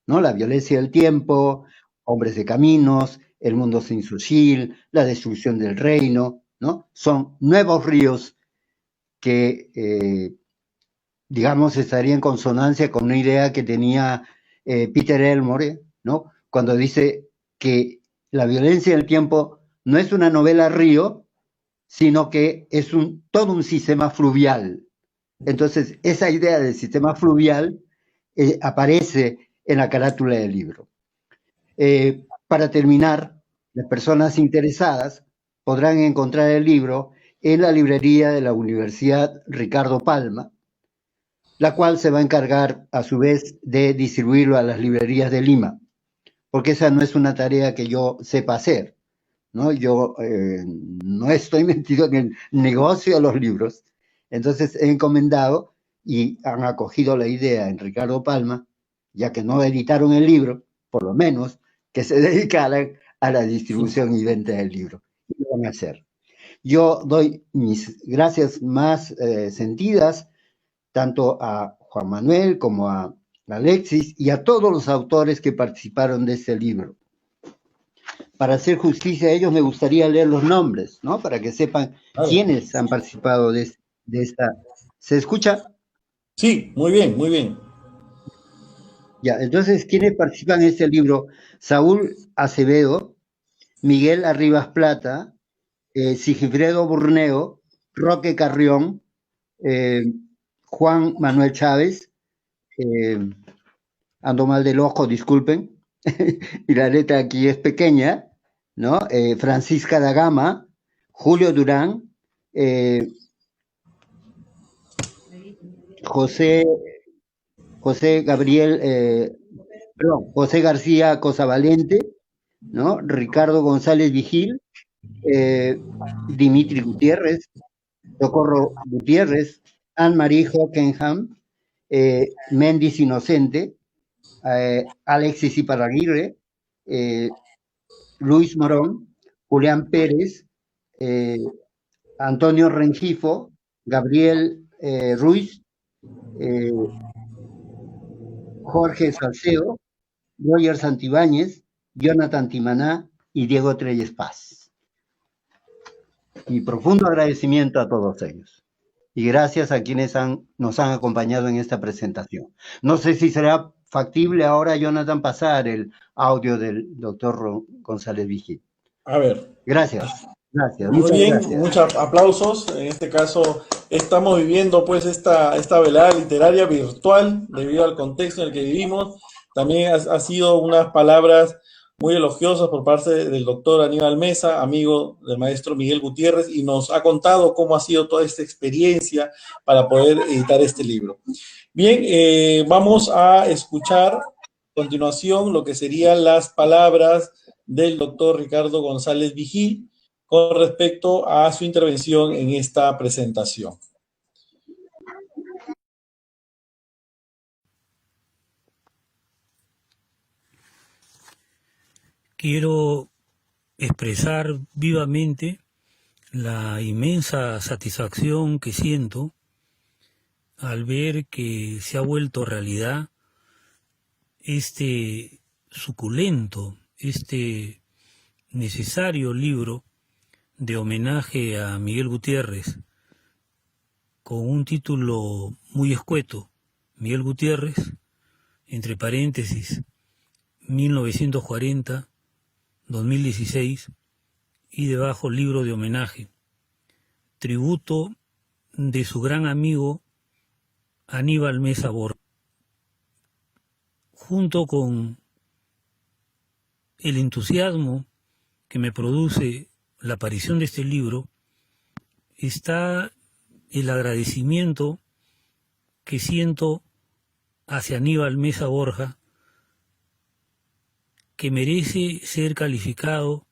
¿no? La violencia del tiempo, Hombres de Caminos, El mundo sin Susil, La destrucción del reino, ¿no? Son nuevos ríos que, digamos, estaría en consonancia con una idea que tenía Peter Elmore, ¿no?, cuando dice que La violencia del tiempo no es una novela río, sino que es todo un sistema fluvial. Entonces, esa idea del sistema fluvial aparece en la carátula del libro. Para terminar, las personas interesadas podrán encontrar el libro en la librería de la Universidad Ricardo Palma, la cual se va a encargar a su vez de distribuirlo a las librerías de Lima, porque esa no es una tarea que yo sepa hacer, ¿no? Yo no estoy metido en el negocio de los libros, entonces he encomendado y han acogido la idea en Ricardo Palma, ya que no editaron el libro, por lo menos que se dedicaran a la distribución y venta del libro. Y lo van a hacer. Yo doy mis gracias más sentidas tanto a Juan Manuel como a Alexis y a todos los autores que participaron de este libro. Para hacer justicia a ellos me gustaría leer los nombres, ¿no?, para que sepan quiénes han participado de esta. ¿Se escucha? Sí, muy bien, muy bien. Ya, entonces, ¿quiénes participan en este libro? Saúl Acevedo, Miguel Arribas Plata, Sigifredo Burneo, Roque Carrión, Juan Manuel Chávez, ando mal del ojo, disculpen, y la letra aquí es pequeña, ¿no? Francisca da Gama, Julio Durán, José García Cosavalente, ¿no?, Ricardo González Vigil, Dimitri Gutiérrez, Socorro Gutiérrez, Anne-Marie Hockenham, Méndez Inocente, Alexis Iparraguirre, Luis Morón, Julián Pérez, Antonio Rengifo, Gabriel Ruiz, Jorge Salcedo, Roger Santibáñez, Jonathan Timaná y Diego Treyes Paz. Y profundo agradecimiento a todos ellos. Y gracias a quienes nos han acompañado en esta presentación. No sé si será factible ahora, Jonathan, pasar el audio del doctor González Vigil. A ver. Gracias. Gracias, Muy muchas bien, gracias. muchos aplausos. En este caso, estamos viviendo pues esta velada literaria virtual debido al contexto en el que vivimos. También ha sido unas palabras muy elogiosas por parte del doctor Aníbal Mesa, amigo del maestro Miguel Gutiérrez, y nos ha contado cómo ha sido toda esta experiencia para poder editar este libro. Bien, vamos a escuchar a continuación lo que serían las palabras del doctor Ricardo González Vigil con respecto a su intervención en esta presentación. Quiero expresar vivamente la inmensa satisfacción que siento al ver que se ha vuelto realidad este suculento, este necesario libro de homenaje a Miguel Gutiérrez, con un título muy escueto: Miguel Gutiérrez, entre paréntesis, 1940-2016, y debajo libro de homenaje, tributo de su gran amigo Aníbal Mesa Borja. Junto con el entusiasmo que me produce la aparición de este libro, está el agradecimiento que siento hacia Aníbal Mesa Borja, que merece ser calificado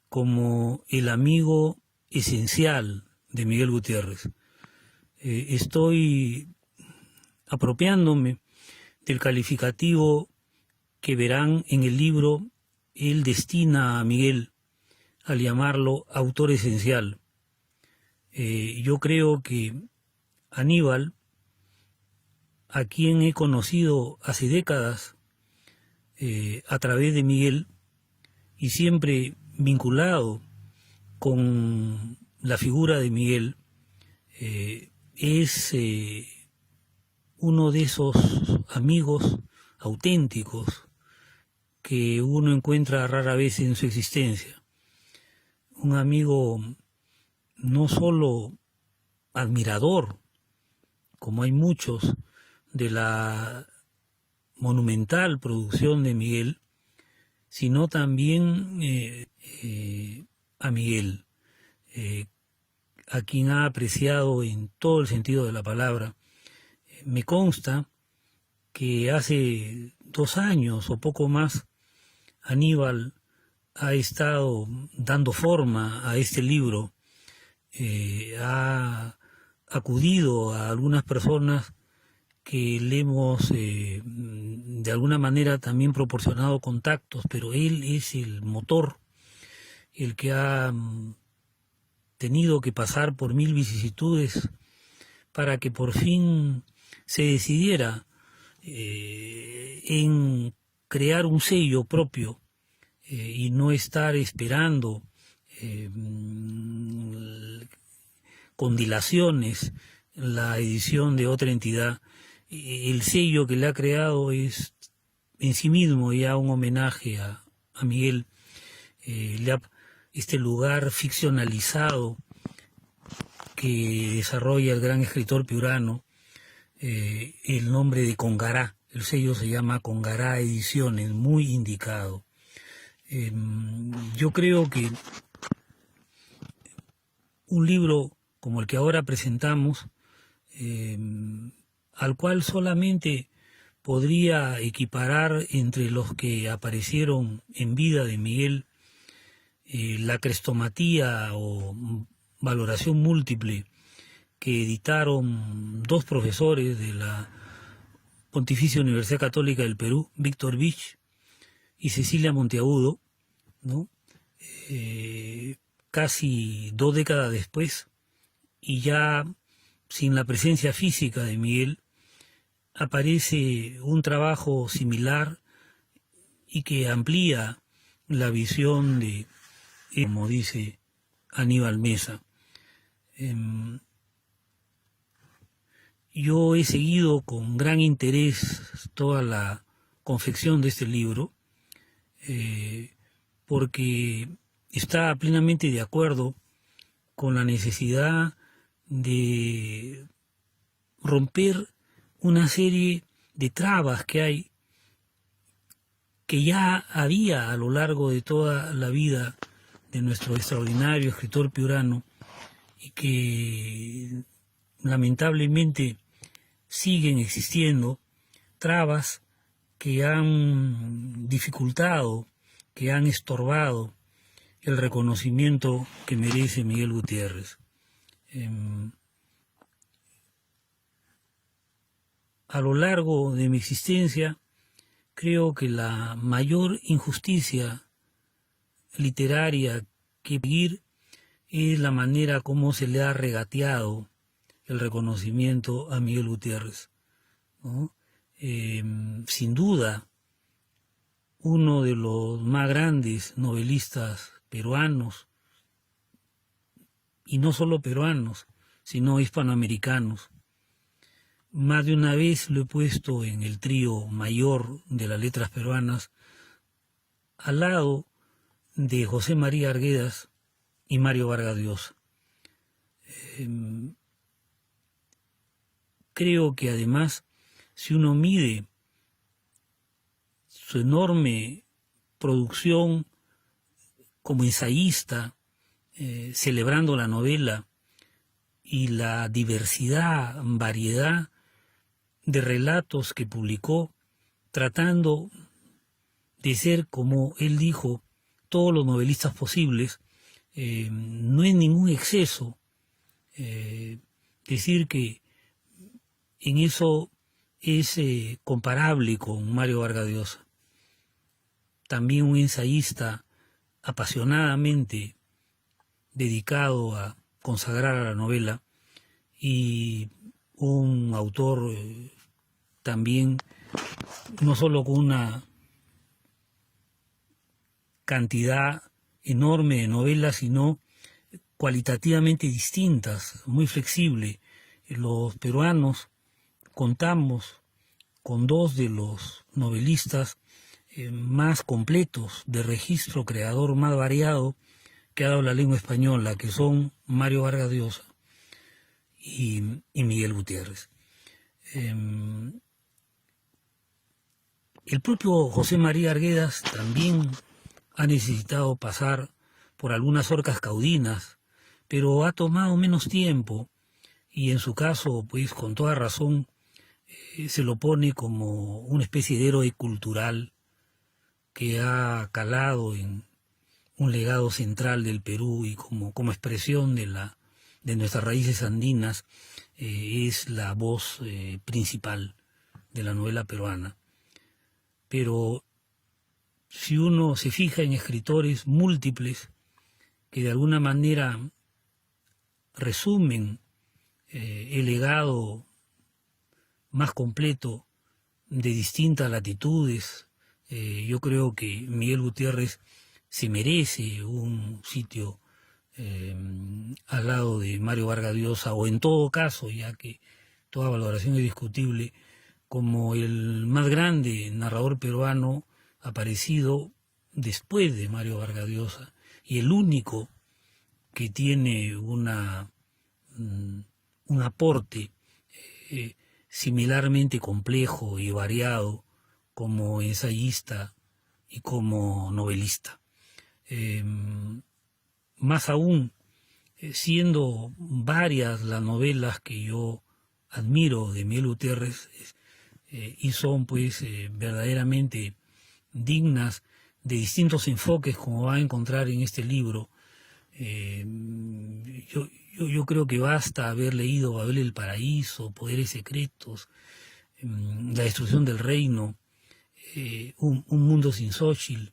como el amigo esencial de Miguel Gutiérrez. Estoy apropiándome del calificativo que verán en el libro. Él destina a Miguel al llamarlo autor esencial. Yo creo que Aníbal, a quien he conocido hace décadas a través de Miguel y siempre vinculado con la figura de Miguel, es uno de esos amigos auténticos que uno encuentra rara vez en su existencia. Un amigo no solo admirador, como hay muchos, de la monumental producción de Miguel, sino también a Miguel, a quien ha apreciado en todo el sentido de la palabra. Me consta que hace 2 años o poco más, Aníbal ha estado dando forma a este libro, ha acudido a algunas personas que le hemos de alguna manera también proporcionado contactos, pero él es el motor, el que ha tenido que pasar por 1000 vicisitudes para que por fin se decidiera en crear un sello propio y no estar esperando con dilaciones la edición de otra entidad. El sello que le ha creado es en sí mismo ya un homenaje a Miguel. Este lugar ficcionalizado que desarrolla el gran escritor piurano, el nombre de Congará, el sello se llama Congará Ediciones, muy indicado. Yo creo que un libro como el que ahora presentamos, al cual solamente podría equiparar entre los que aparecieron en vida de Miguel la crestomatía o valoración múltiple que editaron 2 profesores de la Pontificia Universidad Católica del Perú, Víctor Vich y Cecilia Monteagudo, ¿no? Casi 2 décadas después, y ya sin la presencia física de Miguel, aparece un trabajo similar y que amplía la visión de, como dice Aníbal Mesa. Yo he seguido con gran interés toda la confección de este libro, porque está plenamente de acuerdo con la necesidad de romper una serie de trabas que hay, que ya había a lo largo de toda la vida de nuestro extraordinario escritor piurano y que lamentablemente siguen existiendo, trabas que han dificultado, que han estorbado el reconocimiento que merece Miguel Gutiérrez. A lo largo de mi existencia, creo que la mayor injusticia literaria que vivir es la manera como se le ha regateado el reconocimiento a Miguel Gutiérrez, ¿no? Sin duda, uno de los más grandes novelistas peruanos, y no solo peruanos, sino hispanoamericanos. Más de una vez lo he puesto en el trío mayor de las letras peruanas, al lado de José María Arguedas y Mario Vargas Llosa. Creo que además, si uno mide su enorme producción como ensayista, celebrando la novela, y la diversidad, variedad de relatos que publicó, tratando de ser, como él dijo, todos los novelistas posibles, no es ningún exceso decir que en eso es comparable con Mario Vargas Llosa. También un ensayista apasionadamente dedicado a consagrar a la novela, y un autor también no solo con una cantidad enorme de novelas, sino cualitativamente distintas, muy flexible. Los peruanos contamos con dos de los novelistas más completos, de registro creador más variado que ha dado la lengua española, que son Mario Vargas Llosa y Miguel Gutiérrez. El propio José María Arguedas también ha necesitado pasar por algunas orcas caudinas, pero ha tomado menos tiempo, y en su caso, pues con toda razón, se lo pone como una especie de héroe cultural que ha calado en un legado central del Perú, y como expresión de nuestras raíces andinas, es la voz principal de la novela peruana. Pero si uno se fija en escritores múltiples que de alguna manera resumen el legado más completo de distintas latitudes, yo creo que Miguel Gutiérrez se merece un sitio al lado de Mario Vargas Llosa, o en todo caso, ya que toda valoración es discutible, como el más grande narrador peruano aparecido después de Mario Vargas Llosa, y el único que tiene un aporte similarmente complejo y variado como ensayista y como novelista. Más aún, siendo varias las novelas que yo admiro de Miguel Gutiérrez, y son pues verdaderamente dignas de distintos enfoques, como va a encontrar en este libro. Yo creo que basta haber leído Babel el Paraíso, Poderes Secretos, La Destrucción del Reino, un Mundo sin Xóchitl,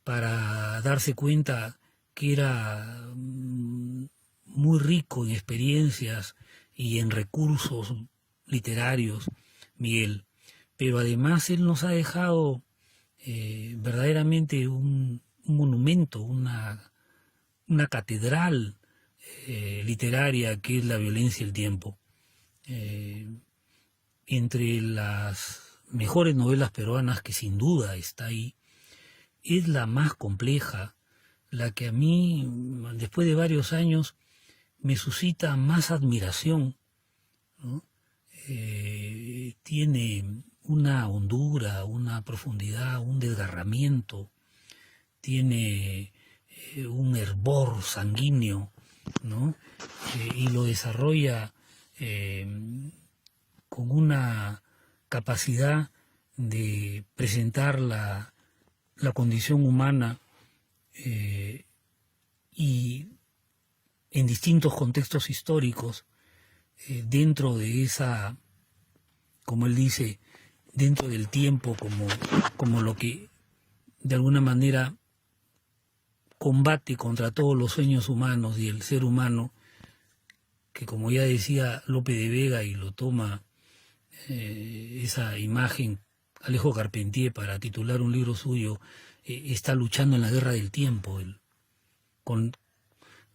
para darse cuenta que era muy rico en experiencias y en recursos literarios, Miguel. Pero además él nos ha dejado verdaderamente un monumento, una catedral literaria, que es La violencia y el tiempo. Entre las mejores novelas peruanas, que sin duda está ahí, es la más compleja, la que a mí, después de varios años, me suscita más admiración, ¿no? Tiene una hondura, una profundidad, un desgarramiento, tiene un hervor sanguíneo, ¿no? Y lo desarrolla con una capacidad de presentar la condición humana y en distintos contextos históricos, dentro de esa, como él dice, dentro del tiempo, como lo que de alguna manera combate contra todos los sueños humanos y el ser humano, que como ya decía Lope de Vega, y lo toma esa imagen Alejo Carpentier para titular un libro suyo, está luchando en la guerra del tiempo.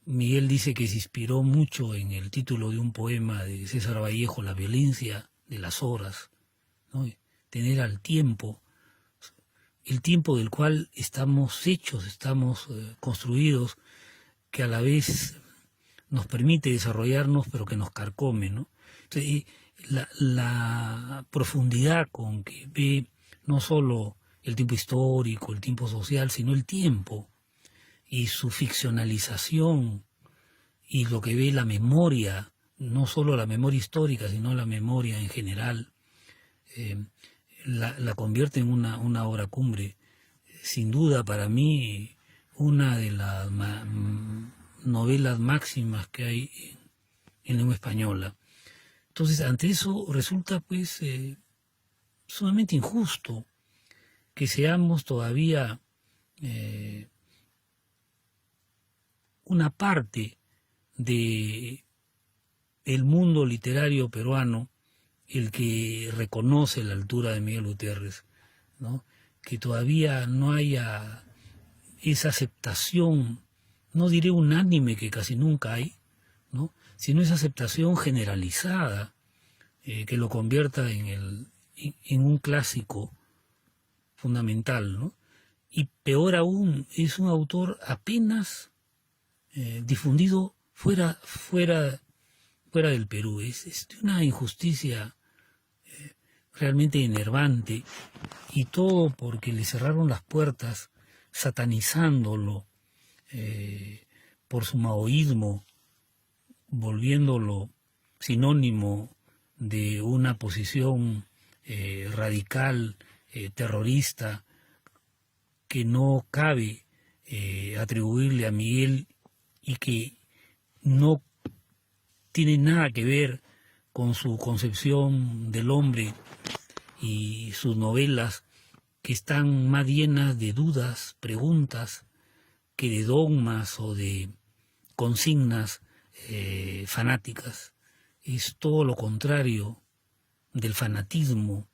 Miguel dice que se inspiró mucho en el título de un poema de César Vallejo, La violencia de las horas, ¿no? Tener al tiempo, el tiempo del cual estamos hechos, estamos construidos, que a la vez nos permite desarrollarnos, pero que nos carcome, ¿no? Entonces, la profundidad con que ve no solo el tiempo histórico, el tiempo social, sino el tiempo y su ficcionalización, y lo que ve la memoria, no solo la memoria histórica, sino la memoria en general, la convierte en una obra cumbre. Sin duda, para mí, una de las novelas máximas que hay en lengua española. Entonces, ante eso resulta pues sumamente injusto que seamos todavía una parte de el mundo literario peruano el que reconoce la altura de Miguel Gutiérrez, ¿no? Que todavía no haya esa aceptación, no diré unánime, que casi nunca hay, ¿no? Sino esa aceptación generalizada que lo convierta en un clásico fundamental, ¿no? Y peor aún, es un autor apenas difundido fuera del Perú. Es de una injusticia realmente enervante, y todo porque le cerraron las puertas, satanizándolo por su maoísmo, volviéndolo sinónimo de una posición radical, terrorista, que no cabe atribuirle a Miguel, y que no tiene nada que ver con su concepción del hombre y sus novelas, que están más llenas de dudas, preguntas, que de dogmas o de consignas fanáticas. Es todo lo contrario del fanatismo.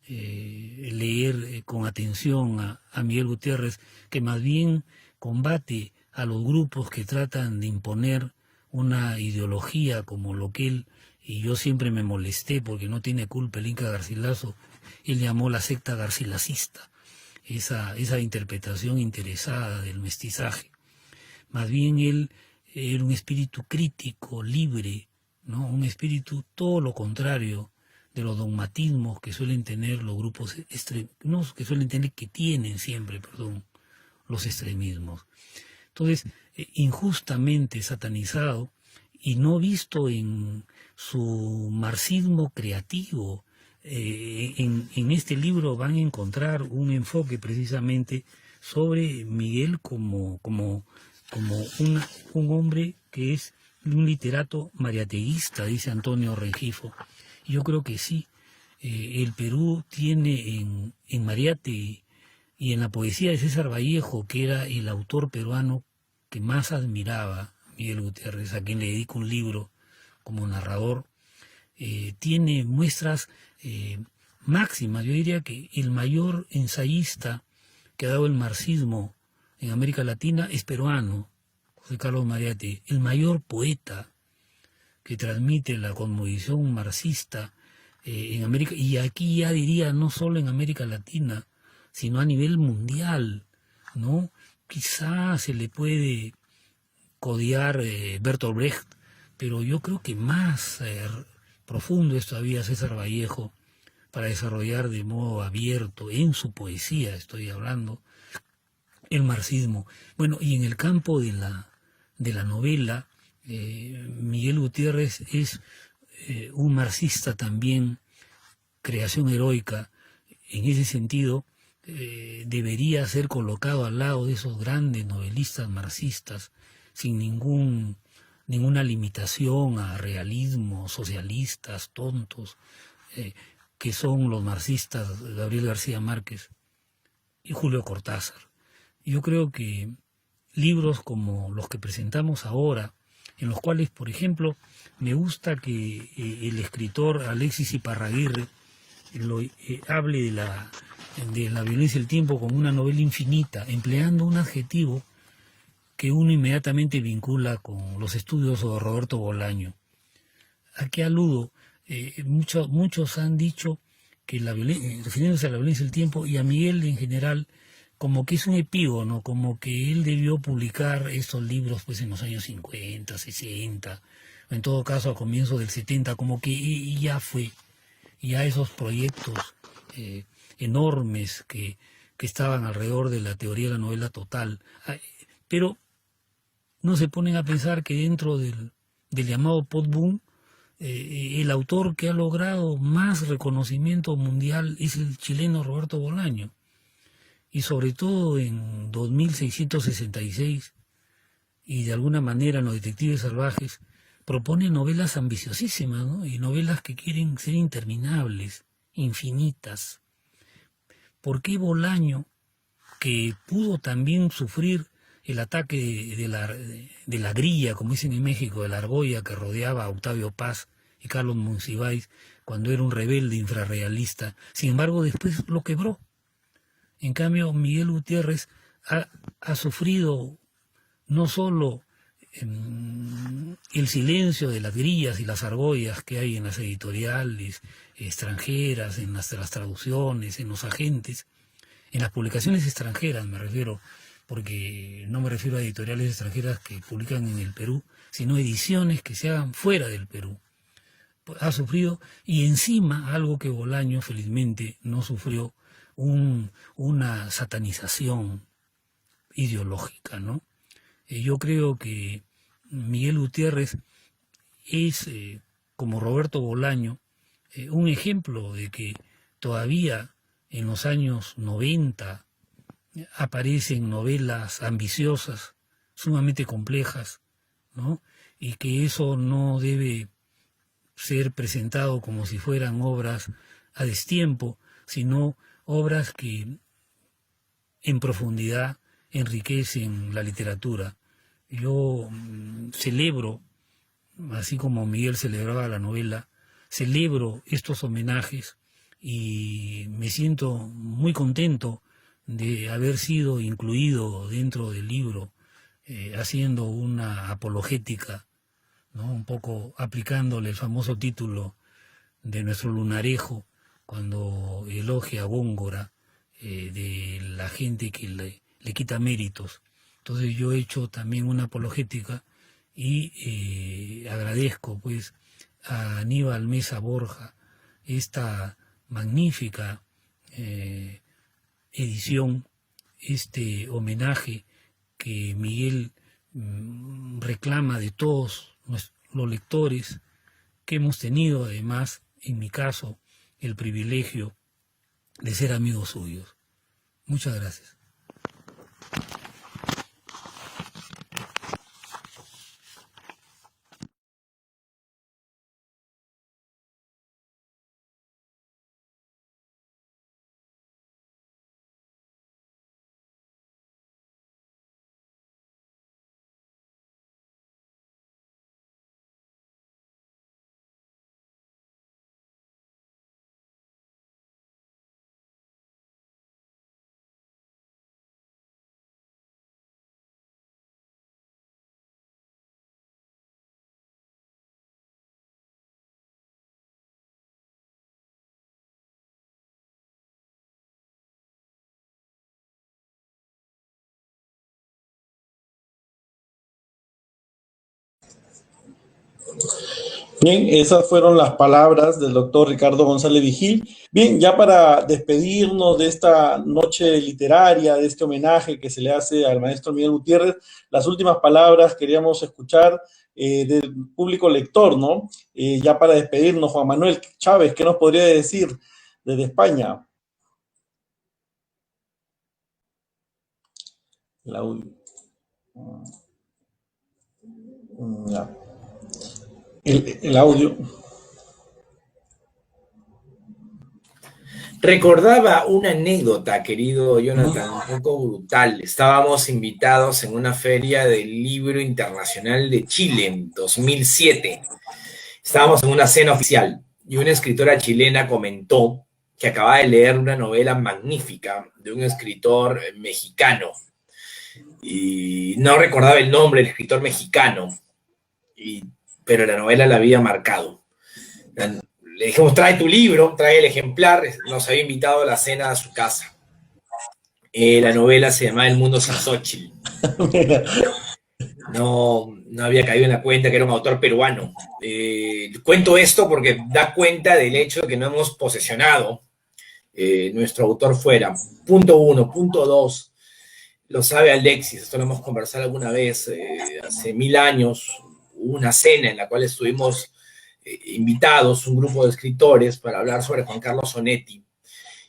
Leer con atención a Miguel Gutiérrez, que más bien combate a los grupos que tratan de imponer una ideología como lo que él, y yo siempre me molesté porque no tiene culpa el Inca Garcilaso, él llamó la secta garcilacista, esa interpretación interesada del mestizaje. Más bien él era un espíritu crítico, libre, ¿no? Un espíritu todo lo contrario de los dogmatismos que suelen tener los grupos que tienen siempre, los extremismos. Entonces, injustamente satanizado y no visto en su marxismo creativo. En este libro van a encontrar un enfoque precisamente sobre Miguel como un hombre que es un literato mariateguista, dice Antonio Rengifo. Y yo creo que sí, el Perú tiene en Mariate y en la poesía de César Vallejo, que era el autor peruano que más admiraba Miguel Gutiérrez, a quien le dedico un libro como narrador, tiene muestras máximas. Yo diría que el mayor ensayista que ha dado el marxismo en América Latina es peruano, José Carlos Mariate, el mayor poeta que transmite la cosmovisión marxista en América, y aquí ya diría no solo en América Latina, sino a nivel mundial, ¿no? quizá se le puede codiar Bertolt Brecht, pero yo creo que más profundo es todavía César Vallejo para desarrollar de modo abierto, en su poesía estoy hablando, el marxismo. Bueno, y en el campo de la novela, Miguel Gutiérrez es un marxista también, creación heroica. En ese sentido, debería ser colocado al lado de esos grandes novelistas marxistas, sin ninguna limitación a realismos socialistas tontos, que son los marxistas Gabriel García Márquez y Julio Cortázar. Yo creo que libros como los que presentamos ahora, en los cuales, por ejemplo, me gusta que el escritor Alexis Iparraguirre hable de la violencia del tiempo como una novela infinita, empleando un adjetivo que uno inmediatamente vincula con los estudios de Roberto Bolaño. ¿A qué aludo? Muchos han dicho que refiriéndose a la violencia del tiempo y a Miguel en general, como que es un epígono, como que él debió publicar estos libros pues en los años 50, 60, o en todo caso a comienzos del 70, como que ya fue, ya esos proyectos enormes que estaban alrededor de la teoría de la novela total. Pero no se ponen a pensar que dentro del llamado post-boom, el autor que ha logrado más reconocimiento mundial es el chileno Roberto Bolaño. Y sobre todo en 2666, y de alguna manera en Los Detectives Salvajes, propone novelas ambiciosísimas, ¿no? Y novelas que quieren ser interminables, infinitas. ¿Por qué Bolaño, que pudo también sufrir el ataque de la grilla, como dicen en México, de la argolla que rodeaba a Octavio Paz y Carlos Monsiváis cuando era un rebelde infrarrealista, sin embargo después lo quebró? En cambio, Miguel Gutiérrez ha sufrido no solo el silencio de las grillas y las argollas que hay en las editoriales extranjeras, en las traducciones, en los agentes, en las publicaciones extranjeras me refiero, porque no me refiero a editoriales extranjeras que publican en el Perú, sino ediciones que se hagan fuera del Perú. Ha sufrido, y encima algo que Bolaño felizmente no sufrió, una satanización ideológica, ¿no? Yo creo que Miguel Gutiérrez es, como Roberto Bolaño, un ejemplo de que todavía en los años 90 aparecen novelas ambiciosas, sumamente complejas, ¿no? Y que eso no debe ser presentado como si fueran obras a destiempo, sino obras que en profundidad enriquecen la literatura. Yo celebro, así como Miguel celebraba la novela, celebro estos homenajes y me siento muy contento de haber sido incluido dentro del libro, haciendo una apologética, ¿no? Un poco aplicándole el famoso título de nuestro Lunarejo, cuando elogia a Góngora, de la gente que le quita méritos. Entonces yo he hecho también una apologética y agradezco pues a Aníbal Mesa Borja esta magnífica edición, este homenaje que Miguel reclama de todos los lectores que hemos tenido, además, en mi caso, el privilegio de ser amigos suyos. Muchas gracias. Bien, esas fueron las palabras del doctor Ricardo González Vigil. Bien, ya para despedirnos de esta noche literaria, de este homenaje que se le hace al maestro Miguel Gutiérrez, las últimas palabras queríamos escuchar del público lector, ¿no? Ya para despedirnos, Juan Manuel Chávez, ¿qué nos podría decir desde España? El audio. Ya. El audio. Recordaba una anécdota, querido Jonathan, un poco brutal. Estábamos invitados en una feria del libro internacional de Chile en 2007. Estábamos en una cena oficial y una escritora chilena comentó que acababa de leer una novela magnífica de un escritor mexicano. Y no recordaba el nombre del escritor mexicano, pero la novela la había marcado. Le dijimos, trae tu libro, trae el ejemplar, nos había invitado a la cena a su casa. La novela se llamaba El mundo sin Xóchitl. No había caído en la cuenta que era un autor peruano. Cuento esto porque da cuenta del hecho de que no hemos posesionado nuestro autor fuera. Punto 1. Punto 2. Lo sabe Alexis, esto lo hemos conversado alguna vez, hace 1000 años, hubo una cena en la cual estuvimos invitados, un grupo de escritores, para hablar sobre Juan Carlos Onetti.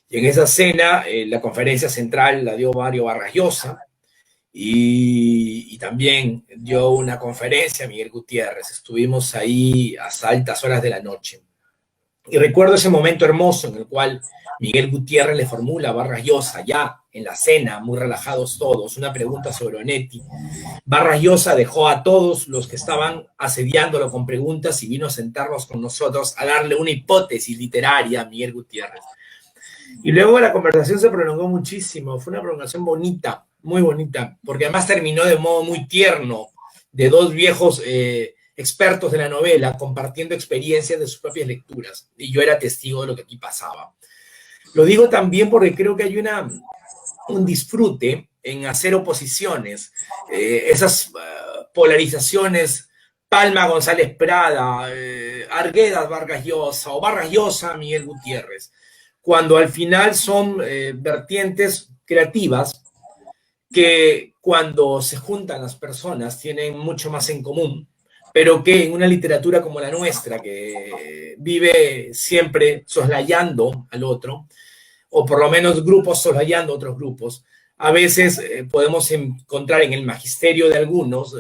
Y en esa cena, la conferencia central la dio Mario Vargas Llosa, y también dio una conferencia Miguel Gutiérrez. Estuvimos ahí hasta altas horas de la noche. Y recuerdo ese momento hermoso en el cual Miguel Gutiérrez le formula a Vargas Llosa, ya en la cena, muy relajados todos, una pregunta sobre Onetti. Vargas Llosa dejó a todos los que estaban asediándolo con preguntas y vino a sentarnos con nosotros a darle una hipótesis literaria a Miguel Gutiérrez. Y luego la conversación se prolongó muchísimo, fue una prolongación bonita, muy bonita, porque además terminó de modo muy tierno, de dos viejos expertos de la novela compartiendo experiencias de sus propias lecturas, y yo era testigo de lo que aquí pasaba. Lo digo también porque creo que hay un disfrute en hacer oposiciones, esas polarizaciones, Palma González Prada, Arguedas Vargas Llosa o Vargas Llosa Miguel Gutiérrez, cuando al final son vertientes creativas que cuando se juntan las personas tienen mucho más en común, pero que en una literatura como la nuestra, que vive siempre soslayando al otro, o por lo menos grupos soslayando a otros grupos, a veces podemos encontrar en el magisterio de algunos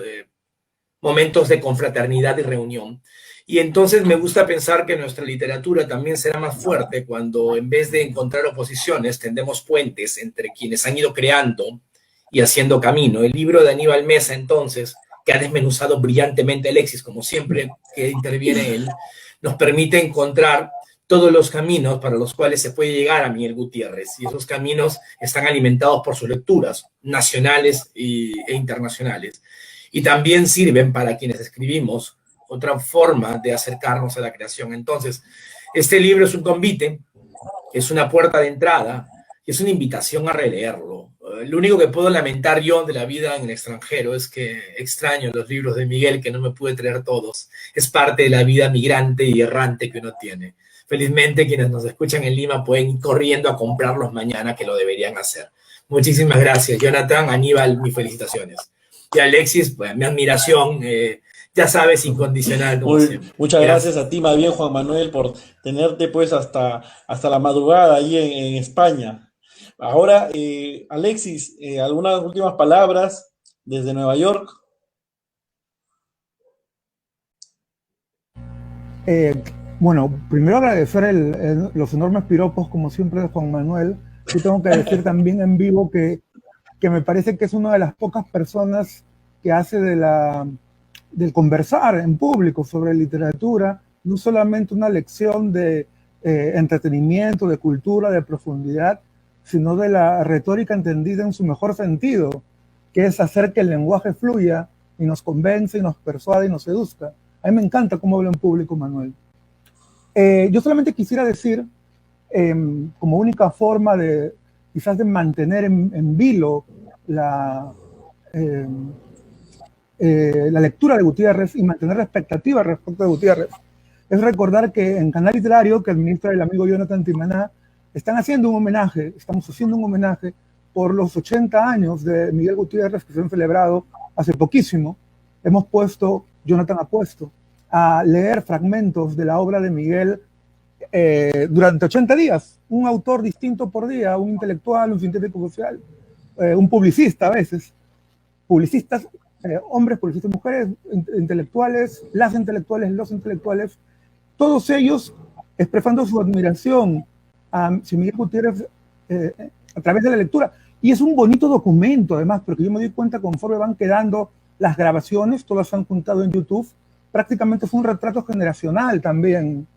momentos de confraternidad y reunión. Y entonces me gusta pensar que nuestra literatura también será más fuerte cuando, en vez de encontrar oposiciones, tendemos puentes entre quienes han ido creando y haciendo camino. El libro de Aníbal Mesa, entonces, que ha desmenuzado brillantemente Alexis, como siempre que interviene él, nos permite encontrar todos los caminos para los cuales se puede llegar a Miguel Gutiérrez. Y esos caminos están alimentados por sus lecturas nacionales e internacionales. Y también sirven para quienes escribimos otra forma de acercarnos a la creación. Entonces, este libro es un convite, es una puerta de entrada, es una invitación a releerlo. Lo único que puedo lamentar yo de la vida en el extranjero es que extraño los libros de Miguel, que no me pude traer todos. Es parte de la vida migrante y errante que uno tiene. Felizmente, quienes nos escuchan en Lima pueden ir corriendo a comprarlos mañana, que lo deberían hacer. Muchísimas gracias, Jonathan, Aníbal, mis felicitaciones. Y Alexis, pues, mi admiración, ya sabes, incondicional. Muchas gracias a ti, más bien, Juan Manuel, por tenerte pues hasta la madrugada ahí en España. Ahora, Alexis, algunas últimas palabras desde Nueva York. Bueno, primero agradecer los enormes piropos, como siempre, de Juan Manuel. Yo tengo que decir también en vivo que me parece que es una de las pocas personas que hace del conversar en público sobre literatura, no solamente una lección de entretenimiento, de cultura, de profundidad, sino de la retórica entendida en su mejor sentido, que es hacer que el lenguaje fluya y nos convence y nos persuade y nos seduzca. A mí me encanta cómo habla en público, Manuel. Yo solamente quisiera decir, como única forma de quizás de mantener en vilo la lectura de Gutiérrez y mantener la expectativa respecto de Gutiérrez es recordar que en Canal Literario, que administra el amigo Jonathan Timaná, estamos haciendo un homenaje por los 80 años de Miguel Gutiérrez que se han celebrado hace poquísimo. Jonathan ha puesto a leer fragmentos de la obra de Miguel durante 80 días, un autor distinto por día, un intelectual, un científico social, un publicista a veces, publicistas, hombres, publicistas, mujeres, intelectuales, los intelectuales, todos ellos expresando su admiración a Miguel Gutiérrez a través de la lectura. Y es un bonito documento, además, porque yo me di cuenta conforme van quedando las grabaciones, todas se han juntado en YouTube, prácticamente fue un retrato generacional también,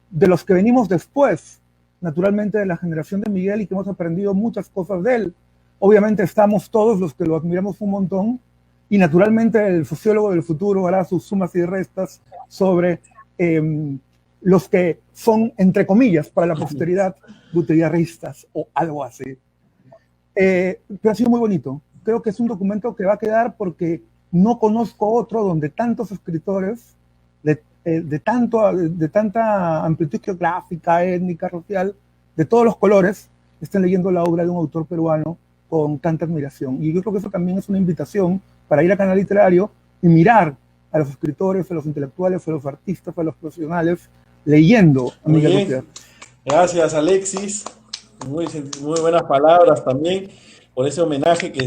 de los que venimos después, naturalmente de la generación de Miguel y que hemos aprendido muchas cosas de él. Obviamente estamos todos los que lo admiramos un montón y naturalmente el sociólogo del futuro hará sus sumas y restas sobre los que son, entre comillas, para la posteridad, gutierristas o algo así. Pero ha sido muy bonito. Creo que es un documento que va a quedar porque no conozco otro donde tantos escritores de tanta amplitud geográfica, étnica, racial, de todos los colores, estén leyendo la obra de un autor peruano con tanta admiración. Y yo creo que eso también es una invitación para ir a Canal Literario y mirar a los escritores, a los intelectuales, a los artistas, a los profesionales, leyendo a Miguel Gutiérrez. Gracias, Alexis. Muy buenas palabras también por ese homenaje que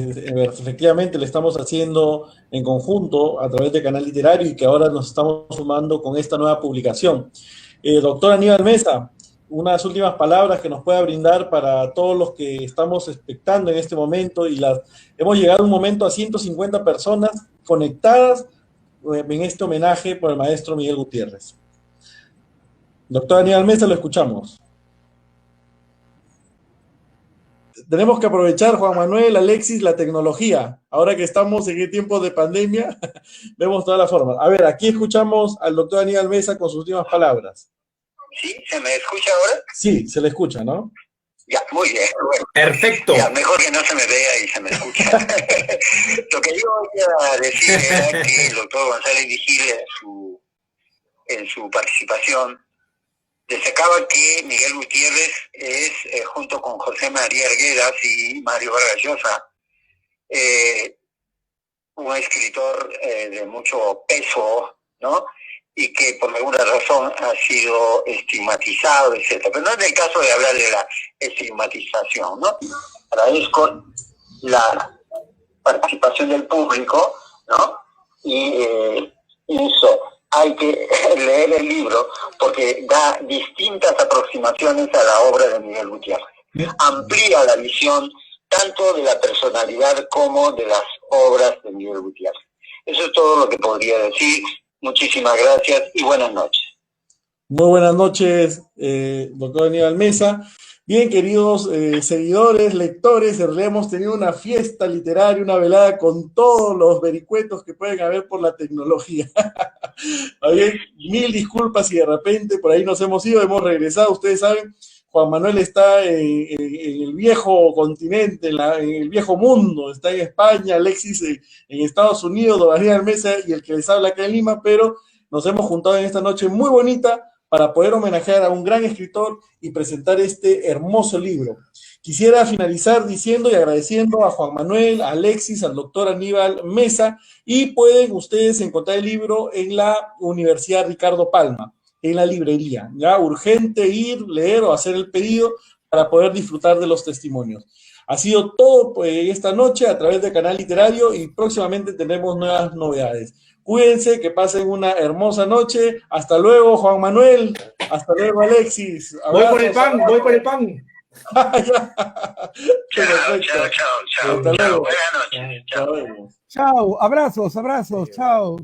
efectivamente le estamos haciendo en conjunto a través de Canal Literario y que ahora nos estamos sumando con esta nueva publicación. Doctor Aníbal Mesa, unas últimas palabras que nos pueda brindar para todos los que estamos expectando en este momento hemos llegado a un momento a 150 personas conectadas en este homenaje por el maestro Miguel Gutiérrez. Doctor Aníbal Mesa, lo escuchamos. Tenemos que aprovechar, Juan Manuel, Alexis, la tecnología. Ahora que estamos en tiempos de pandemia, vemos todas las formas. A ver, aquí escuchamos al doctor Aníbal Mesa con sus últimas palabras. ¿Sí? ¿Se me escucha ahora? Sí, se le escucha, ¿no? Ya, muy bien. Bueno, perfecto. Ya, mejor que no se me vea y se me escucha. Lo que yo voy a decir era que el doctor González Vigil en su participación destacaba que Miguel Gutiérrez es, junto con José María Arguedas y Mario Vargas Llosa, un escritor de mucho peso, ¿no? Y que por alguna razón ha sido estigmatizado, etc. Pero no es el caso de hablar de la estigmatización, ¿no? Agradezco la participación del público, ¿no? Y eso, hay que leer el libro porque da distintas aproximaciones a la obra de Miguel Gutiérrez. Amplía la visión tanto de la personalidad como de las obras de Miguel Gutiérrez. Eso es todo lo que podría decir. Muchísimas gracias y buenas noches. Muy buenas noches, doctor Aníbal Mesa. Bien, queridos seguidores, lectores, hemos tenido una fiesta literaria, una velada con todos los vericuetos que pueden haber por la tecnología. Bien, mil disculpas si de repente por ahí nos hemos ido, hemos regresado. Ustedes saben, Juan Manuel está en el viejo continente, en el viejo mundo, está en España, Alexis en Estados Unidos, don Aníbal Mesa y el que les habla acá en Lima, pero nos hemos juntado en esta noche muy bonita para poder homenajear a un gran escritor y presentar este hermoso libro. Quisiera finalizar diciendo y agradeciendo a Juan Manuel, a Alexis, al doctor Aníbal Mesa, y pueden ustedes encontrar el libro en la Universidad Ricardo Palma, en la librería. Ya, urgente ir, leer o hacer el pedido para poder disfrutar de los testimonios. Ha sido todo esta noche a través de Canal Literario y próximamente tendremos nuevas novedades. Cuídense, que pasen una hermosa noche. Hasta luego, Juan Manuel. Hasta luego, Alexis. Voy por el pan, voy por el pan. Chao. Hasta luego. Buenas noches. Chao, abrazos, chao. Chao.